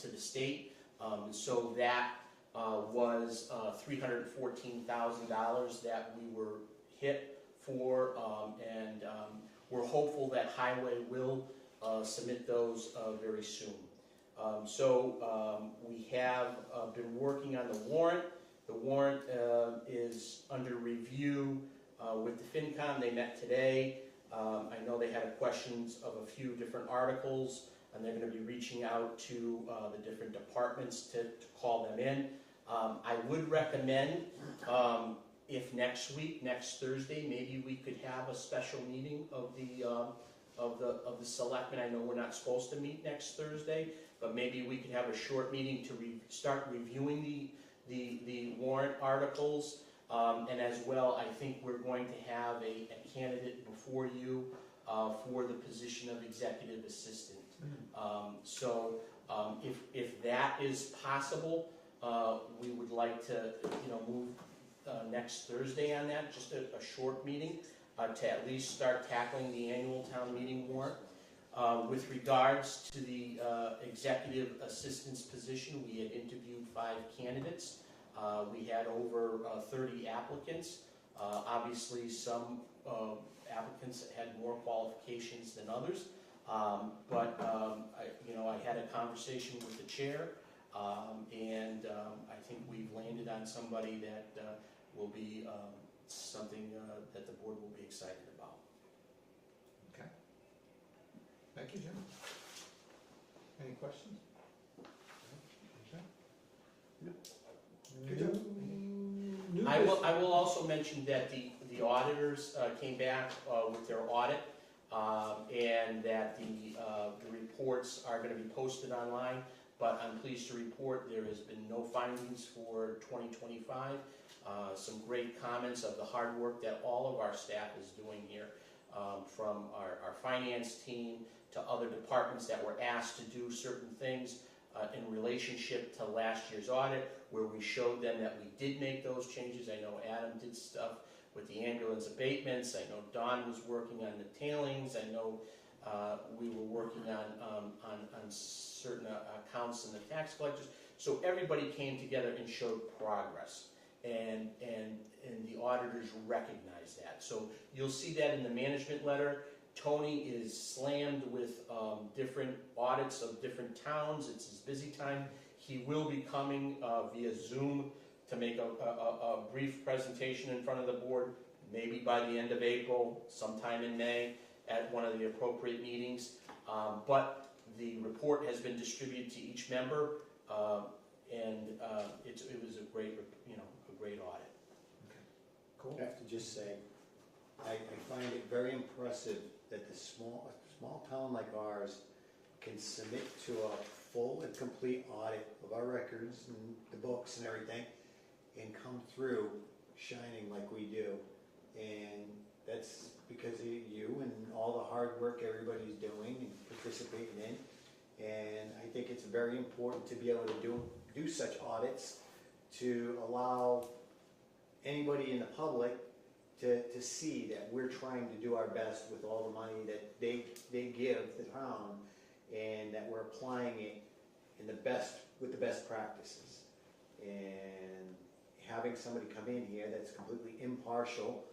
the state. So that was $314,000 that we were hit for, and we're hopeful that Highway will submit those very soon. We have been working on the warrant. The warrant is under review with the FinCom. They met today. I know they had questions of a few different articles, and they're going to be reaching out to the different departments to call them in. I would recommend, if next week, next Thursday, maybe we could have a special meeting of the selectmen. I know we're not supposed to meet next Thursday, but maybe we could have a short meeting to start reviewing the warrant articles. And as well, I think we're going to have a candidate before you for the position of executive assistant. If that is possible, we would like to, move next Thursday on that, just a short meeting, to at least start tackling the annual town meeting warrant. With regards to the executive assistant's position, we had interviewed 5 candidates. We had over 30 applicants. Obviously, some applicants had more qualifications than others. I had a conversation with the chair, and I think we've landed on somebody that will be something that the board will be excited about. Okay. Thank you, Jim. Any questions? Okay. Good job. New I business. will also mention that the auditors came back with their audit, and that the reports are gonna be posted online, but I'm pleased to report there has been no findings for 2025. Some great comments of the hard work that all of our staff is doing here, from our finance team to other departments that were asked to do certain things in relationship to last year's audit, where we showed them that we did make those changes. I know Adam did stuff with the ambulance abatements. I know Don was working on the tailings. I know we were working on certain accounts in the tax collectors. So everybody came together and showed progress, and the auditors recognized that. So you'll see that in the management letter. Tony is slammed with different audits of different towns. It's his busy time. He will be coming via Zoom to make a brief presentation in front of the board, maybe by the end of April, sometime in May, at one of the appropriate meetings. But the report has been distributed to each member, and it was a great audit. Cool. I have to just say, I find it very impressive that a small town like ours can submit to a full and complete audit of our records and the books and everything, and come through shining like we do. And that's because of you and all the hard work everybody's doing and participating in. And I think it's very important to be able to do such audits, to allow anybody in the public to see that we're trying to do our best with all the money that they give the town, and that we're applying it with the best practices. And having somebody come in here that's completely impartial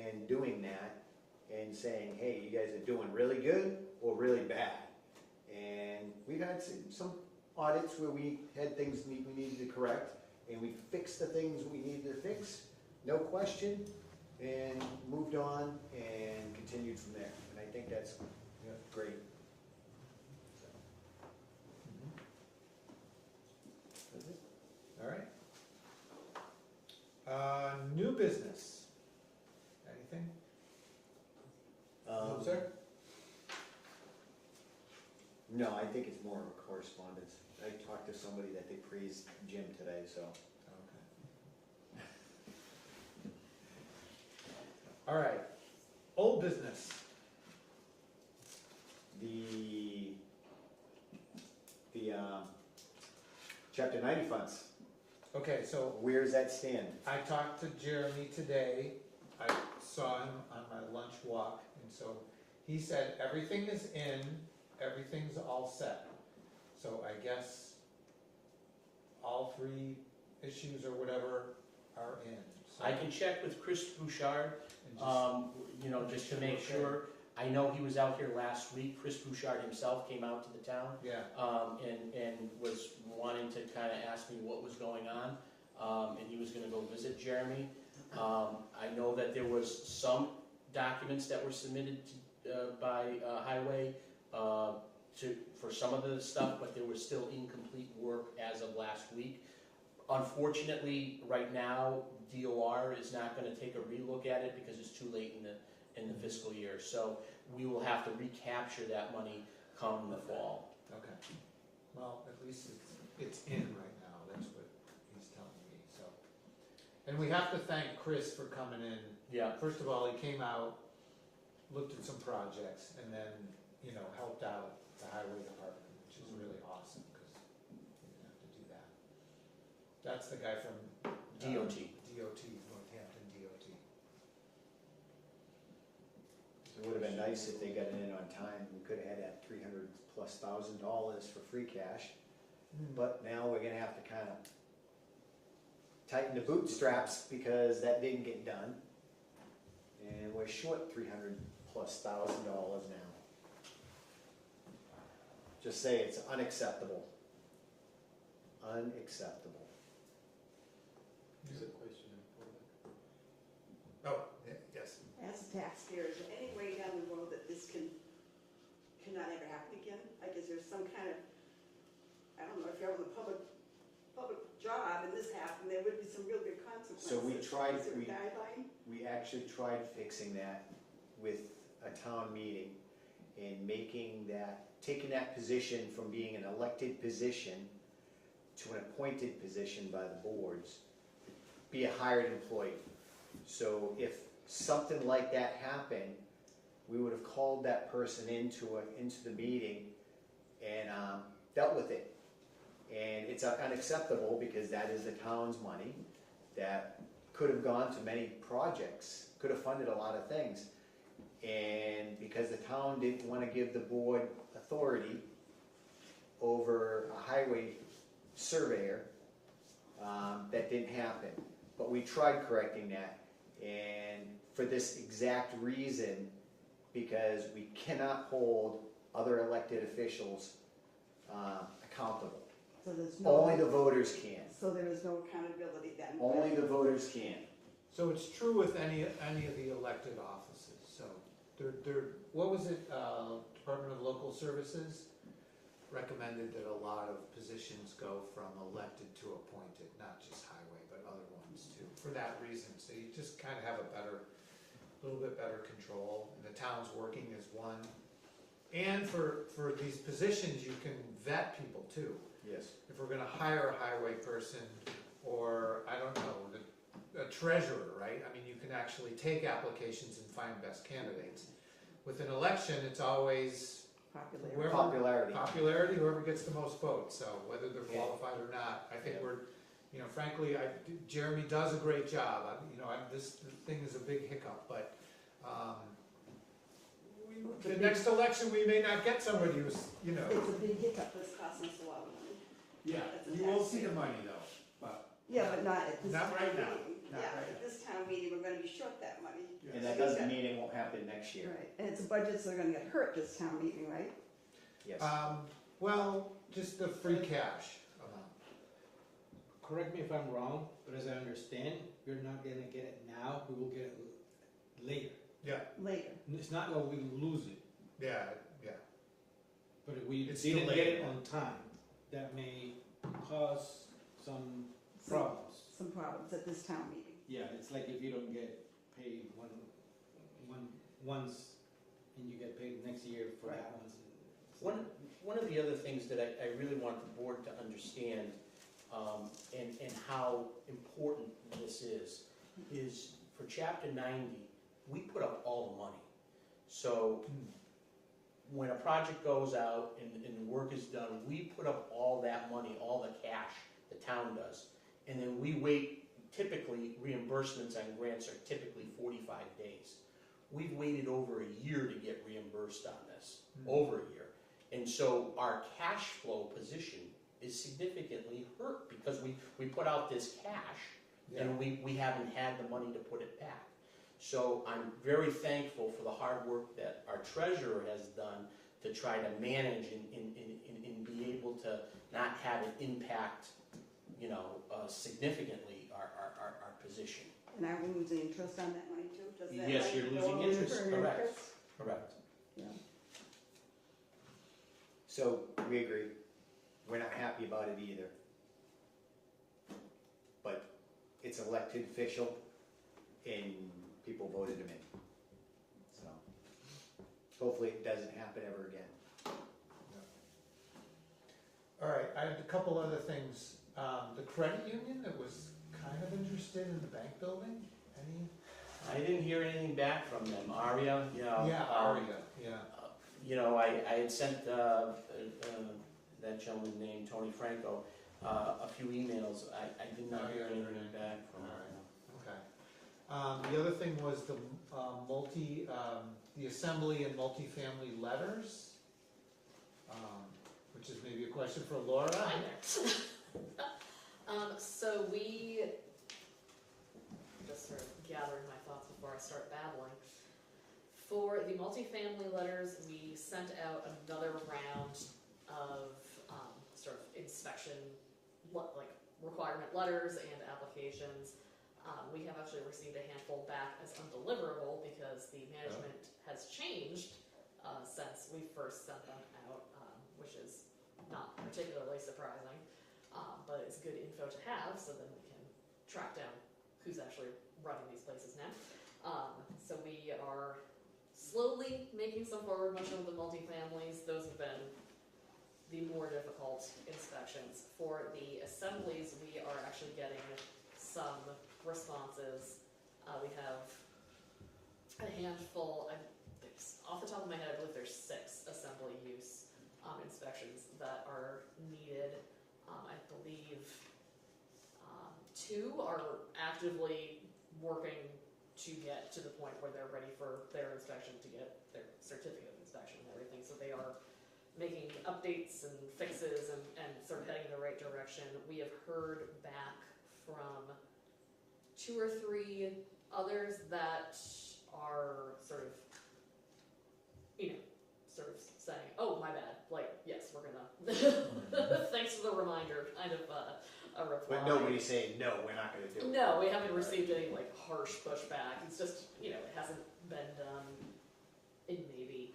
and doing that and saying, hey, you guys are doing really good or really bad. And we've had some audits where we had things we needed to correct, and we fixed the things we needed to fix, no question, and moved on and continued from there. And I think that's great. That's it. All right. New business. Anything? No, sir? No, I think it's more of a correspondence. I talked to somebody that they praised Jim today, so. Okay. All right. Old business. The Chapter 90 funds, Okay, so where does that stand? I talked to Jeremy today. I saw him on my lunch walk, and so he said everything is in, everything's all set. So I guess all 3 issues or whatever are in. So, I can check with Chris Bouchard, and just to make sure. I know he was out here last week. Chris Bouchard himself came out to the town, yeah, and was wanting to kind of ask me what was going on, and he was going to go visit Jeremy. I know that there was some documents that were submitted by Highway for some of the stuff, but there was still incomplete work as of last week. Unfortunately, right now, DOR is not going to take a relook at it because it's too late in the fiscal year. So we will have to recapture that money come the fall. okay. Well, at least it's in right now, that's what he's telling me, so. And we have to thank Chris for coming in. Yeah. First of all, he came out, looked at some projects, and then, helped out the highway department, which is really awesome, because you didn't have to do that. That's the guy from DOT. DOT, Northampton DOT. It would have been nice if they got it in on time, we could have had that $300,000+ for free cash. But now we're gonna have to kind of tighten the bootstraps because that didn't get done. And we're short $300,000+ now. Just say it's unacceptable. Unacceptable. There's a question in public. Oh, yes. As a taxpayer, is there any way down the road that this cannot ever happen again? Like, is there some kind of, I don't know, if you're on the public job and this happened, there would be some real good consequences. So we tried, Is there a guideline? we actually tried fixing that with a town meeting and making that, taking that position from being an elected position to an appointed position by the boards, be a hired employee. So if something like that happened, we would have called that person into the meeting and dealt with it. And it's unacceptable because that is the town's money that could have gone to many projects, could have funded a lot of things. And because the town didn't want to give the board authority over a highway surveyor, that didn't happen. But we tried correcting that, and for this exact reason, because we cannot hold other elected officials accountable. So there's no. Only the voters can. So there is no accountability then? Only the voters can. So it's true with any of the elected offices, so what was it, Department of Local Services recommended that a lot of positions go from elected to appointed, not just highway, but other ones too, for that reason. So you just kind of have a little bit better control, and the town's working as one. And for these positions, you can vet people too. Yes. If we're gonna hire a highway person, or, I don't know, a treasurer, right? I mean, you can actually take applications and find best candidates. With an election, it's always Popularity. Popularity. whoever gets the most votes, so whether they're qualified or not. I think we're, frankly, Jeremy does a great job. This thing is a big hiccup, but, the next election, we may not get somebody who's, It's a big hiccup, this costing us a lot of money. Yeah, That's a you will tax see the rate. money though, but. Yeah, but not at this Not town right now. meeting. Not Yeah, right at this town meeting, we're gonna be short that money. And that doesn't mean it won't happen next year. Right, and it's budgets that are gonna get hurt this town meeting, right? Yes. well, just the free cash amount. Correct me if I'm wrong, but as I understand, you're not gonna get it now, we will get it later. Yeah, Later. It's not that we lose it, yeah. but if we It's didn't get delayed. it on time, that may cause some problems. Some problems at this town meeting. Yeah, it's like if you don't get paid once, and you get paid next year for that once. One of the other things that I really want the board to understand, and how important this is for chapter 90, we put up all the money. So when a project goes out and the work is done, we put up all that money, all the cash, the town does. And then we wait, typically reimbursements on grants are typically 45 days. We've waited over a year to get reimbursed on this, over a year. And so our cash flow position is significantly hurt because we put out this cash and we haven't had the money to put it back. So I'm very thankful for the hard work that our treasurer has done to try to manage and be able to not have it impact, significantly our position. And are we losing interest on that money too? Does that Yes, money you're go losing over interest, for correct. interest? Correct. Yeah. So, we agree. We're not happy about it either. But it's elected official and people voted him in. So, hopefully it doesn't happen ever again. All right, I have a couple other things. The credit union that was kind of interested in the bank building, any? I didn't hear anything back from them. Aria, Yeah, Aria, yeah. you know, I had sent that gentleman named Tony Franco a few emails. I did not hear anything back from him. Okay. The other thing was the the assembly and multifamily letters, which is maybe a question for Laura. Hi there. So we, just sort of gathering my thoughts before I start babbling. For the multifamily letters, we sent out another round of sort of inspection, like requirement letters and applications. We have actually received a handful back as undeliverable because the management has changed since we first sent them out, which is not particularly surprising, but it's good info to have so then we can track down who's actually running these places now. So we are slowly making some forward motion with the multifamilies. Those have been the more difficult inspections. For the assemblies, we are actually getting some responses. We have a handful, off the top of my head, I believe there's 6 assembly use inspections that are needed. I believe 2 are actively working to get to the point where they're ready for their inspection to get their certificate of inspection and everything. So they are making updates and fixes and sort of heading in the right direction. We have heard back from 2 or 3 others that are sort of, sort of saying, oh, my bad, like, yes, we're gonna, thanks for the reminder, kind of a reply. But nobody's saying, no, we're not gonna do it. No, we haven't received any, like, harsh pushback. It's just, it hasn't been done in maybe,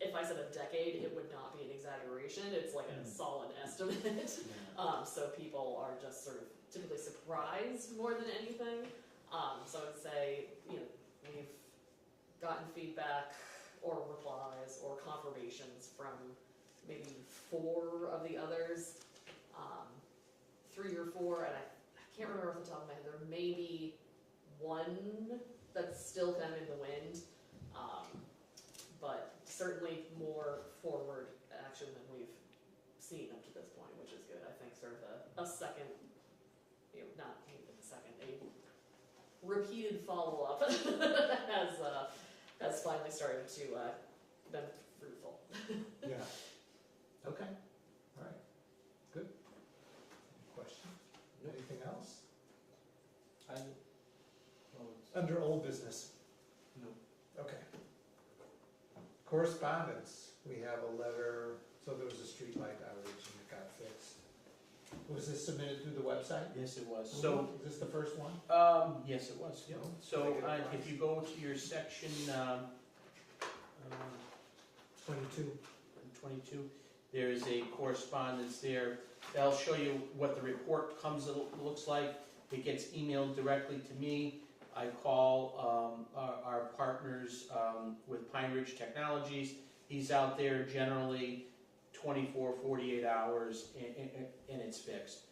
if I said a decade, it would not be an exaggeration. It's like a solid estimate. So people are just sort of typically surprised more than anything. So I would say, we've gotten feedback or replies or confirmations from maybe 4 of the others, 3 or 4, and I can't remember off the top of my head. There may be 1 that's still kind of in the wind, but certainly more forward action than we've seen up to this point, which is good. I think sort of a second, not even a second, a repeated follow-up has finally started to been fruitful. Yeah. Okay. All right. Good. Any questions? Anything else? Under old business? No. Okay. Correspondence. We have a letter, so there was a street light outage and it got fixed. Was this submitted through the website? Yes, it was. So, Is this the first one? yes, it was. No? So if you go to your section 22. 22, there is a correspondence there. That'll show you what the report looks like. It gets emailed directly to me. I call our partners with Pine Ridge Technologies. He's out there generally 24, 48 hours and it's fixed.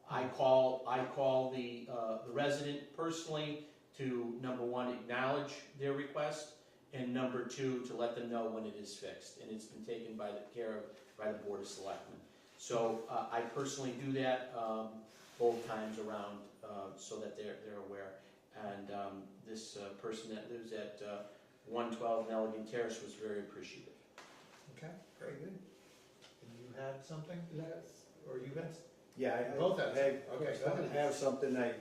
I call the resident personally to, number 1, acknowledge their request, and number 2, to let them know when it is fixed. And it's been taken by the Board of Selectmen. So I personally do that both times around so that they're aware. And this person that lives at 112 Nelligan Terrace was very appreciative. Okay, very good. And you had something? Yes. Or you guys? Yeah, Both have I Okay, go ahead. have something. I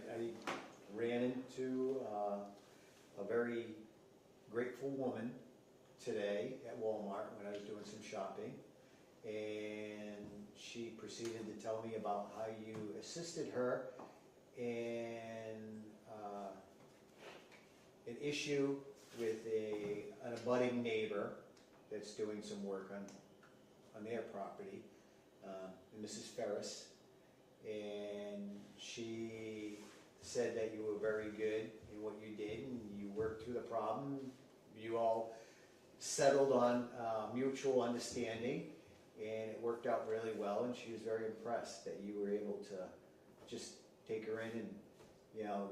ran into a very grateful woman today at Walmart when I was doing some shopping, and she proceeded to tell me about how you assisted her in an issue with an abutting neighbor that's doing some work on their property, Mrs. Ferris, and she said that you were very good in what you did and you worked through the problem. You all settled on mutual understanding, and it worked out really well, and she was very impressed that you were able to just take her in and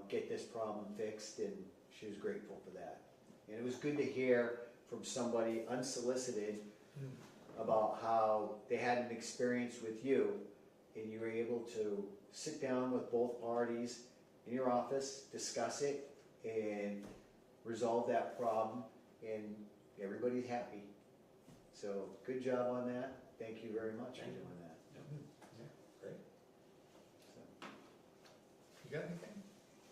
get this problem fixed, and she was grateful for that. And it was good to hear from somebody unsolicited about how they had an experience with you, and you were able to sit down with both parties in your office, discuss it, and resolve that problem, and everybody's happy. So, good job on that. Thank you very much for Thank you. doing that. Great. So, You got anything?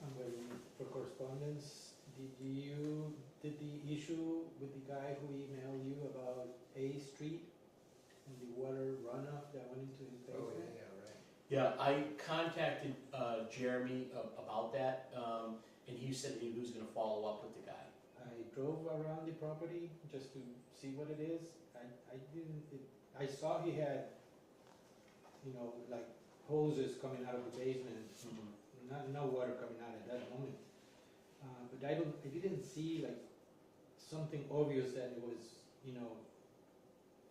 I'm waiting for correspondence. Did the issue with the guy who emailed you about A Street and the water runoff that went into his Oh, basement? yeah, right. Yeah, I contacted Jeremy about that, and he said he was gonna follow up with the guy. I drove around the property just to see what it is. I saw he had, like hoses coming out of the basement, no water coming out at that moment. But I didn't see like something obvious that it was,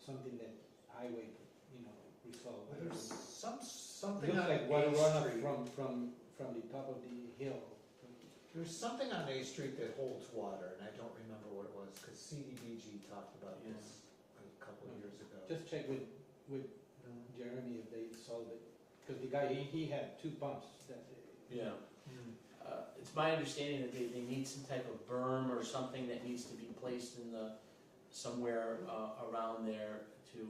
something that highway, resolved. Well, there's something Looks on like water A runoff Street. from the top of the hill. There's something on A Street that holds water, and I don't remember what it was, because CDBG talked about this a couple of years ago. Just check with Jeremy if they solved it, because the guy, he had 2 pumps that day. Yeah. It's my understanding that they need some type of berm or something that needs to be placed in somewhere around there to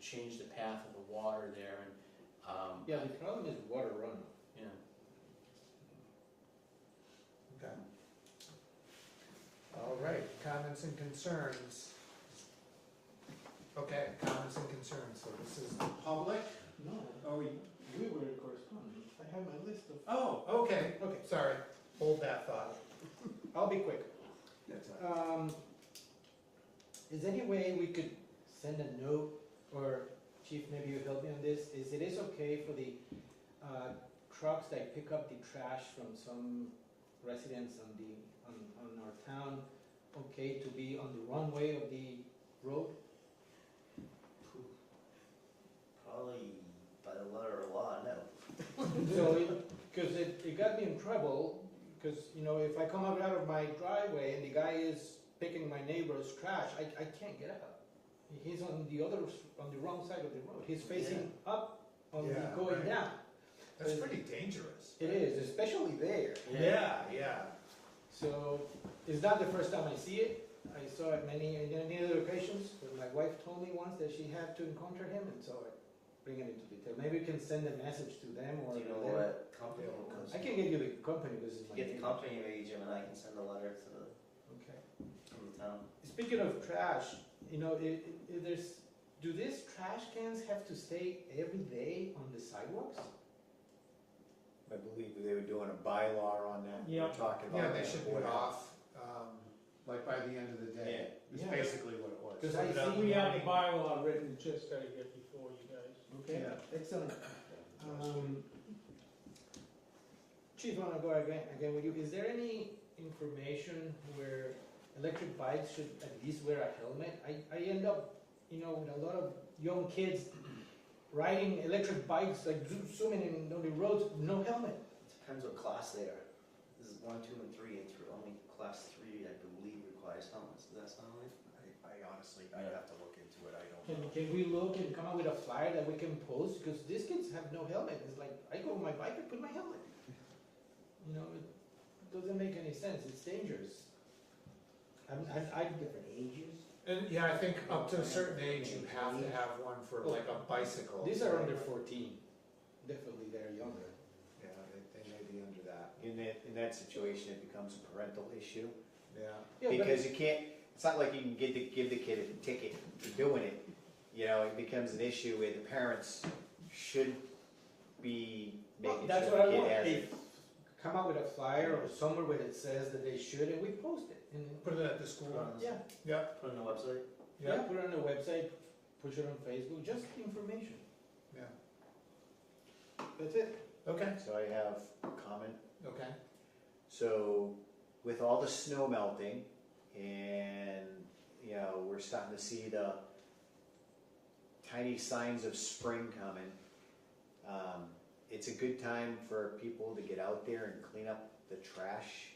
change the path of the water there, and, Yeah, the problem is water runoff. yeah. Okay. All right, comments and concerns. Okay, comments and concerns, so this is the public. No, we were in correspondence. I have my list of. Oh, okay, sorry, hold that thought. I'll be quick. That's all right. Is there any way we could send a note, or Chief, maybe you help me on this, it is okay for the trucks that pick up the trash from some residents on our town, okay to be on the runway of the road? Probably by the letter of law, no. So, because it got me in trouble, because, if I come out of my driveway and the guy is picking my neighbor's trash, I can't get out. He's on the wrong side of the road. He's facing up on the Yeah, going right. down. That's pretty dangerous. It is, especially there. Yeah. So, it's not the first time I see it. I saw it many other occasions, but my wife told me once that she had to encounter him, and so I bring it into detail. Maybe we can send a message to them or. Do you know them. what company it comes I from? can get you the company, because it's my. Get the neighbor. company, maybe Jim and I can send a letter to the Okay. town. Speaking of trash, do these trash cans have to stay every day on the sidewalks? I believe they were doing a bylaw on that. We were Yeah. talking about Yeah, they that. should be off, like by the end of the day, is Yeah. basically what it was. 'Cause I Put it out see in We the have the morning. bylaw written, just gotta get before you guys. Okay, Yeah. excellent. Chief, I wanna go again with you. Is there any information where electric bikes should at least wear a helmet? I end up, with a lot of young kids riding electric bikes, like zooming in on the roads, no helmet. Depends what class they are. This is 1, 2, and 3, and only class 3, I believe, requires helmets. Does that sound right? I honestly, I'd have to look into it, I don't know. Can we look and come up with a flyer that we can post? Because these kids have no helmet. It's like, I go on my bike and put my helmet. It doesn't make any sense. It's dangerous. Different ages? And yeah, I think up to a certain age, you have to have one for like a bicycle. These are under 14. Definitely they're younger. Yeah, they may be under that. In that situation, it becomes a parental issue, Yeah. Yeah, but- because you can't, it's not like you can give the kid a ticket for doing it. It becomes an issue where the parents should be Well, making that's sure what I the want. kid has They it. come up with a flyer or somewhere where it says that they should, and we post it. And Put it at the school. yeah, Yep, Put it on the website? yeah, put it on the website, push it on Facebook, just information. yeah. That's it. Okay, So I have a comment. okay. So with all the snow melting and, we're starting to see the tiny signs of spring coming, it's a good time for people to get out there and clean up the trash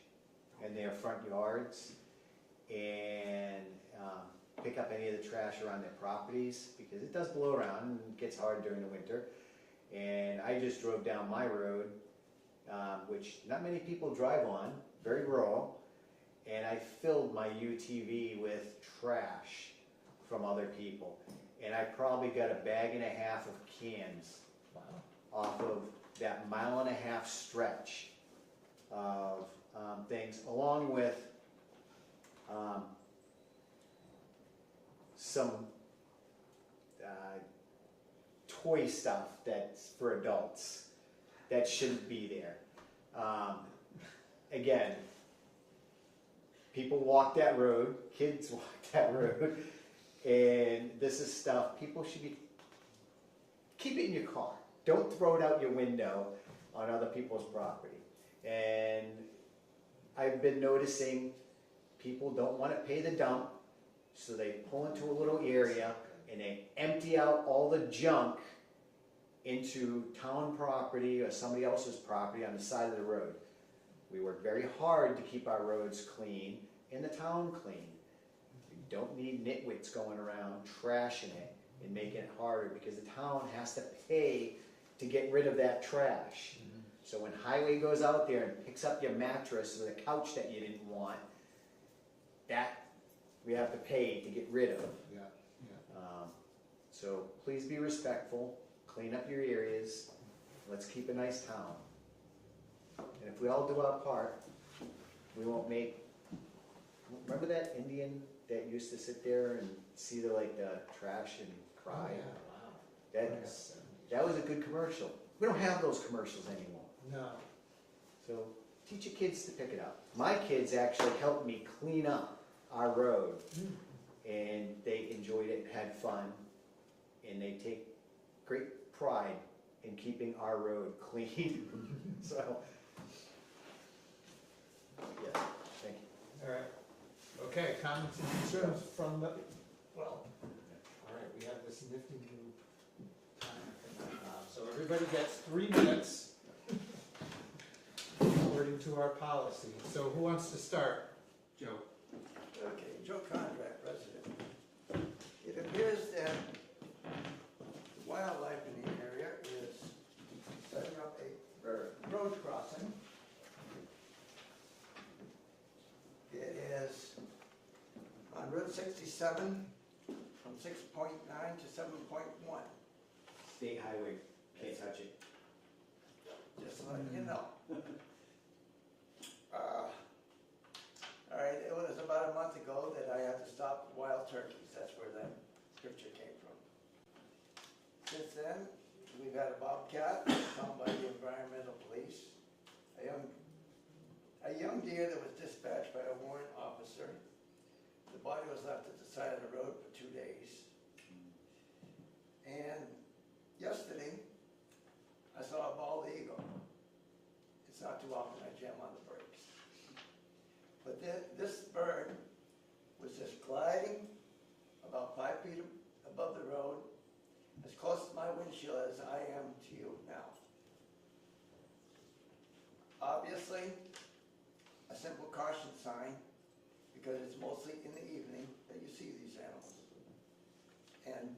in their front yards. and pick up any of the trash around their properties, because it does blow around and it gets hard during the winter. And I just drove down my road, which not many people drive on, very rural, and I filled my UTV with trash from other people. And I probably got a bag and a half of cans off of that 1.5-mile stretch of things, along with some toy stuff that's for adults that shouldn't be there. Again, people walk that road, kids walk that road, and this is stuff people should be, keep it in your car. Don't throw it out your window on other people's property. And I've been noticing people don't want to pay the dump, so they pull into a little area and they empty out all the junk into town property or somebody else's property on the side of the road. We work very hard to keep our roads clean and the town clean. You don't need nitwits going around trashing it and making it harder, because the town has to pay to get rid of that trash. So when highway goes out there and picks up your mattress or the couch that you didn't want, that we have to pay to get rid of. Yeah. So please be respectful, clean up your areas, let's keep a nice town. And if we all do our part, we won't make, remember that Indian that used to sit there and see the trash and cry? That was a good commercial. We don't have those commercials anymore. No. So teach your kids to pick it up. My kids actually helped me clean up our road, and they enjoyed it and had fun, and they take great pride in keeping our road clean. So, yeah, thank you. All right. Okay, comments and concerns from the, well, all right, we have this nifty new timer. So everybody gets 3 minutes according to our policy. So who wants to start? Joe. Okay, Joe Conrad, resident. It appears that the wildlife in the area is setting up a road crossing. It is on Route 67 from 6.9 to 7.1. State highway, can't touch it. Just letting you know. All right, it was about a month ago that I had to stop wild turkeys. That's where that scripture came from. Since then, we've had a bobcat found by the environmental police, a young deer that was dispatched by a warrant officer. The body was left at the side of the road for 2 days. And yesterday, I saw a bald eagle. It's not too often I jam on the brakes. But this bird was just gliding about 5 feet above the road, as close to my windshield as I am to you now. Obviously, a simple caution sign, because it's mostly in the evening that you see these animals. And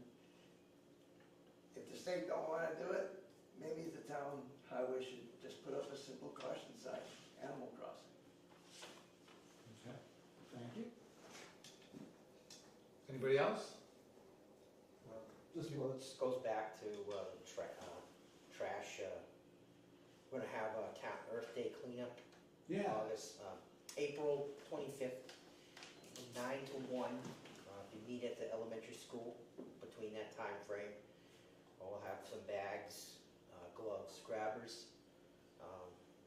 if the state don't want to do it, maybe the town highway should just put up a simple caution sign, animal crossing. Okay, thank you. Anybody else? This goes back to trash. We're gonna have a Town Earth Day cleanup. August, April 25th, 9 to 1. If you meet at the elementary school between that time frame, we'll have some bags, gloves, grabbers,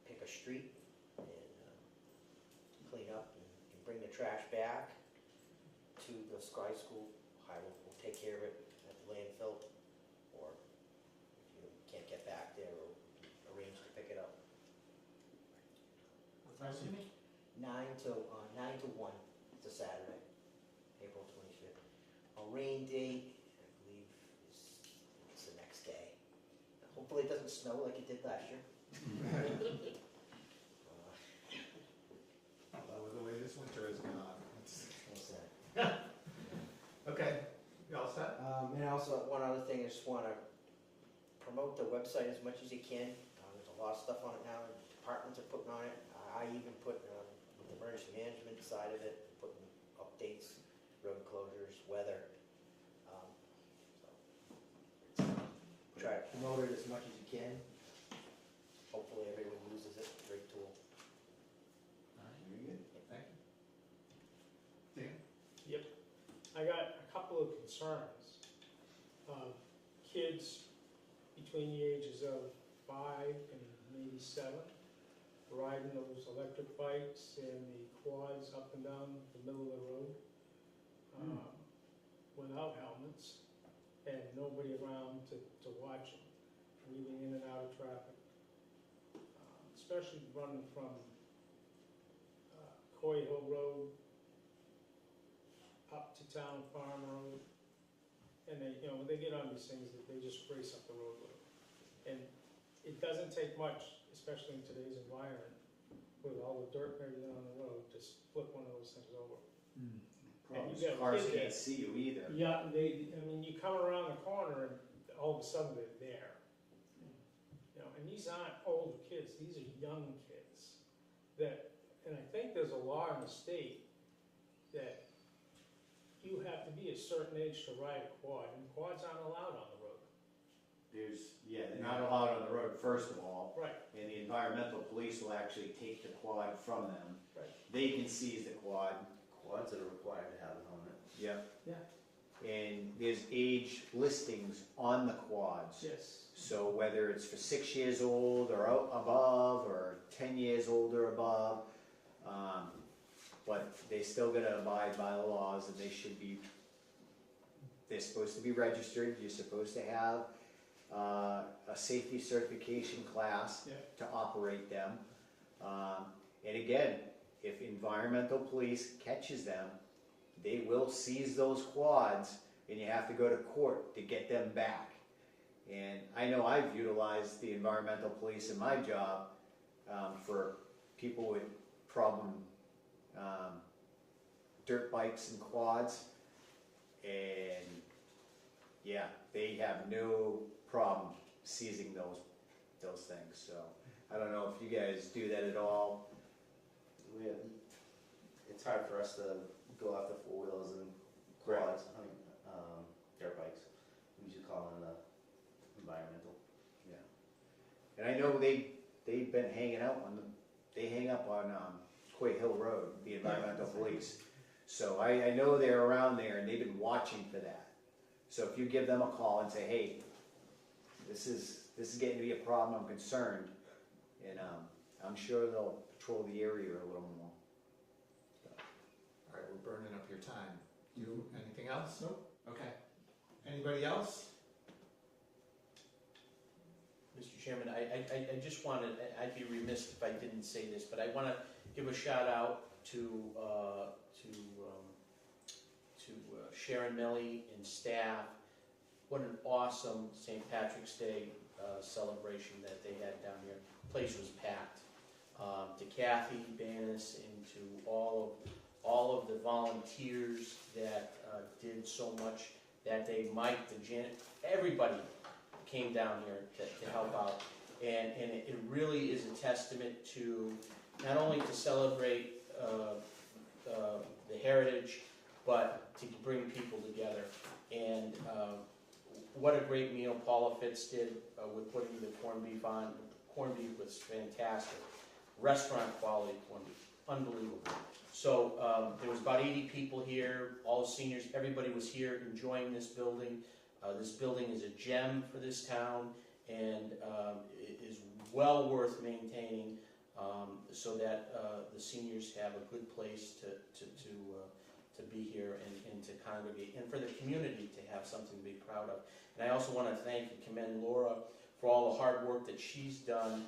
pick a street and clean up and bring the trash back to the Sky School. We'll take care of it at the landfill, or if you can't get back there, or arrange to pick it up. What time do you mean? 9 to 1. It's a Saturday, April 25th. A rain date, I believe, is the next day. Hopefully it doesn't snow like it did last year. Well, with the way this winter has gone, also, one other thing, I just wanna promote the website as much as you can. There's a lot of stuff on it now, departments are putting on it. I even put, with the emergency management side of it, putting updates, road closures, weather. So, try to promote it as much as you can. Hopefully everyone uses it, great tool. Very good, thank you. Dan? I got a couple of concerns. Kids between the ages of 5 and maybe 7 riding those electric bikes and the quads up and down the middle of the road without helmets and nobody around to watch them, weaving in and out of traffic. Especially running from Coy Hill Road up to Town Farm Road. And they, when they get on these things, they just race up the road with them. And it doesn't take much, especially in today's environment, with all the dirt and everything on the road, to flip one of those things over. Problem you is got a cars kid can't see you either. Yeah, you come around the corner and all of a sudden they're there. And these aren't older kids, these are young kids. And I think there's a law in the state that you have to be a certain age to ride a quad, and quads aren't allowed on the road. They're not allowed on the road, first of all. Right. And the environmental police will actually take the quad from them. Right. They can seize the quad. Quads that are required to have a helmet. Yep. Yeah. And there's age listings on the quads. Yes. So whether it's for 6 years old or above, or 10 years old or above, but they still gotta abide by the laws, and they're supposed to be registered, you're supposed to have a safety certification class to operate them. And again, if environmental police catches them, they will seize those quads, and you have to go to court to get them back. And I know I've utilized the environmental police in my job for people with problem dirt bikes and quads, and yeah, they have no problem seizing those things. So I don't know if you guys do that at all. It's hard for us to go after four-wheelers and quads, dirt bikes. We usually call in the environmental. Yeah, and I know they've been hanging out they hang up on Coy Hill Road, the environmental police. So I know they're around there, and they've been watching for that. So if you give them a call and say, hey, this is getting to be a problem, I'm concerned, and I'm sure they'll patrol the area a little more. All right, we're burning up your time. Anything else? Nope. Okay. Anybody else? Mr. Chairman, I just wanted, I'd be remiss if I didn't say this, but I want to give a shout out to Sharon Melly and staff. What an awesome St. Patrick's Day celebration that they had down here. The place was packed. To Kathy Banis and to all of the volunteers that did so much that day. Mike, the Janet, everybody came down here to help out. And it really is a testament to not only to celebrate the heritage, but to bring people together. And what a great meal Paula Fitz did with putting the corned beef on. Corned beef was fantastic. Restaurant quality corned beef, unbelievable. So there was about 80 people here, all the seniors, everybody was here enjoying this building. This building is a gem for this town, and it is well worth maintaining so that the seniors have a good place to be here and to congregate, and for the community to have something to be proud of. And I also want to thank and commend Laura for all the hard work that she's done,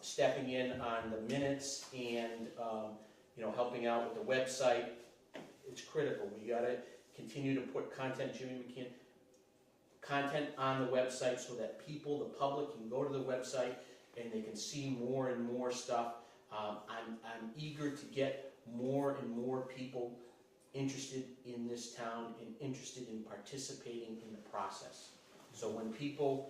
stepping in on the minutes and helping out with the website. It's critical. We got to continue to put content, Jimmy McKeon, content on the website so that people, the public, can go to the website and they can see more and more stuff. I'm eager to get more and more people interested in this town and interested in participating in the process. So when people,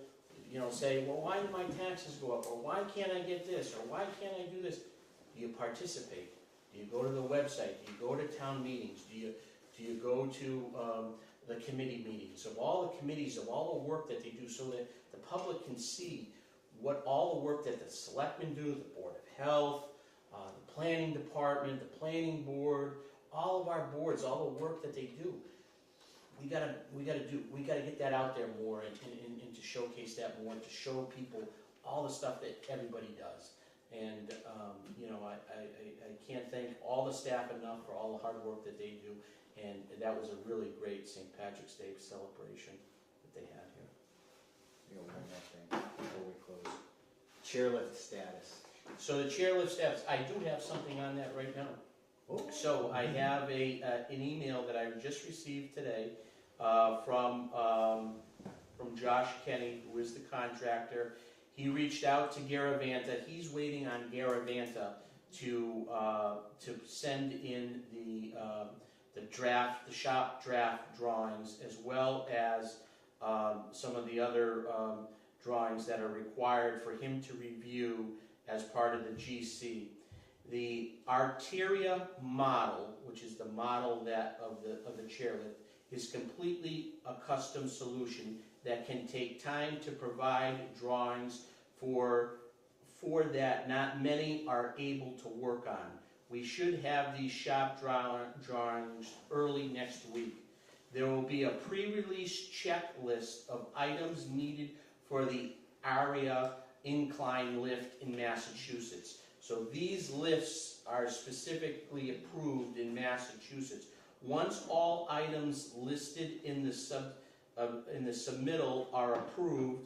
say, well, why did my taxes go up, or why can't I get this, or why can't I do this? Do you participate? Do you go to the website? Do you go to town meetings? Do you go to the committee meetings, of all the committees, of all the work that they do, so that the public can see what all the work that the selectmen do, the Board of Health, the planning department, the planning board, all of our boards, all the work that they do. We gotta get that out there more, and to showcase that more, to show people all the stuff that everybody does. And I can't thank all the staff enough for all the hard work that they do. And that was a really great St. Patrick's Day celebration that they had here. One more thing before we close. Chairlift status. So the chairlift status, I do have something on that right now. Oh. So I have an email that I just received today from Josh Kenny, who is the contractor. He reached out to Garavanta. He's waiting on Garavanta to send in the shop draft drawings, as well as some of the other drawings that are required for him to review as part of the GC. The Arteria model, which is the model of the chairlift, is completely a custom solution that can take time to provide drawings for that not many are able to work on. We should have these shop drawings early next week. There will be a pre-release checklist of items needed for the ARIA incline lift in Massachusetts. So these lifts are specifically approved in Massachusetts. Once all items listed in the submittal are approved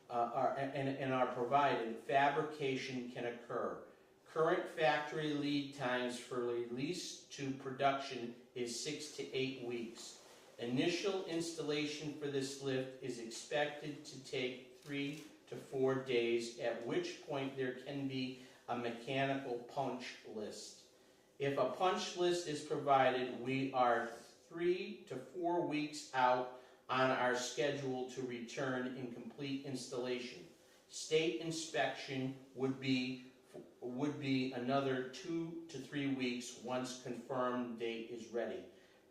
and are provided, fabrication can occur. Current factory lead times for release to production is 6 to 8 weeks. Initial installation for this lift is expected to take 3 to 4 days, at which point there can be a mechanical punch list. If a punch list is provided, we are 3 to 4 weeks out on our schedule to return in complete installation. State inspection would be another 2 to 3 weeks once confirmed date is ready.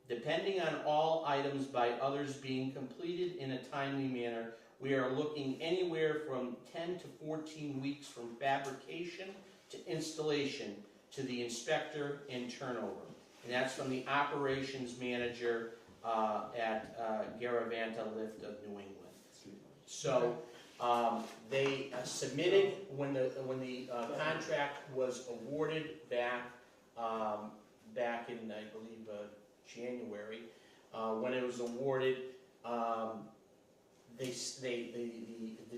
Depending on all items by others being completed in a timely manner, we are looking anywhere from 10 to 14 weeks from fabrication to installation to the inspector and turnover. And that's from the operations manager at Garavanta Lift of New England. So they submitted when the contract was awarded back in, I believe, January. When it was awarded, the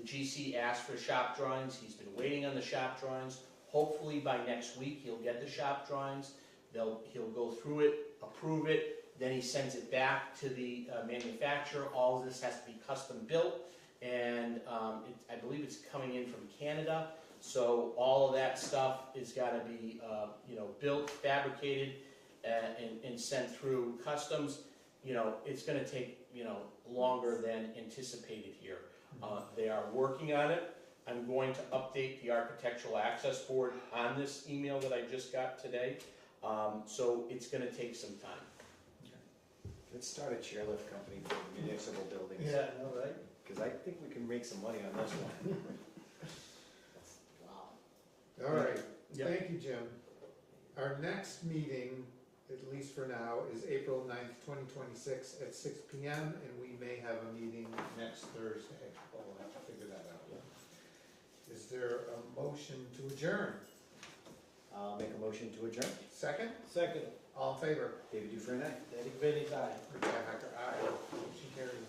GC asked for shop drawings. He's been waiting on the shop drawings. Hopefully by next week he'll get the shop drawings. He'll go through it, approve it, then he sends it back to the manufacturer. All of this has to be custom built, and I believe it's coming in from Canada. So all of that stuff is got to be built, fabricated, and sent through customs. It's going to take longer than anticipated here. They are working on it. I'm going to update the Architectural Access Board on this email that I just got today. So it's going to take some time. Let's start a chairlift company for municipal buildings. Yeah, I know, right? Because I think we can make some money on this one. Wow. All right, Yep. thank you, Jim. Our next meeting, at least for now, is April 9th, 2026 at 6 p.m. and we may have a meeting next Thursday. We'll have to figure that out. Is there a motion to adjourn? I'll make a motion to adjourn. Second? Second, All in favor? David Dufresne, aye. Derek Bailey's aye. Richi Hacker, aye. Motion carries.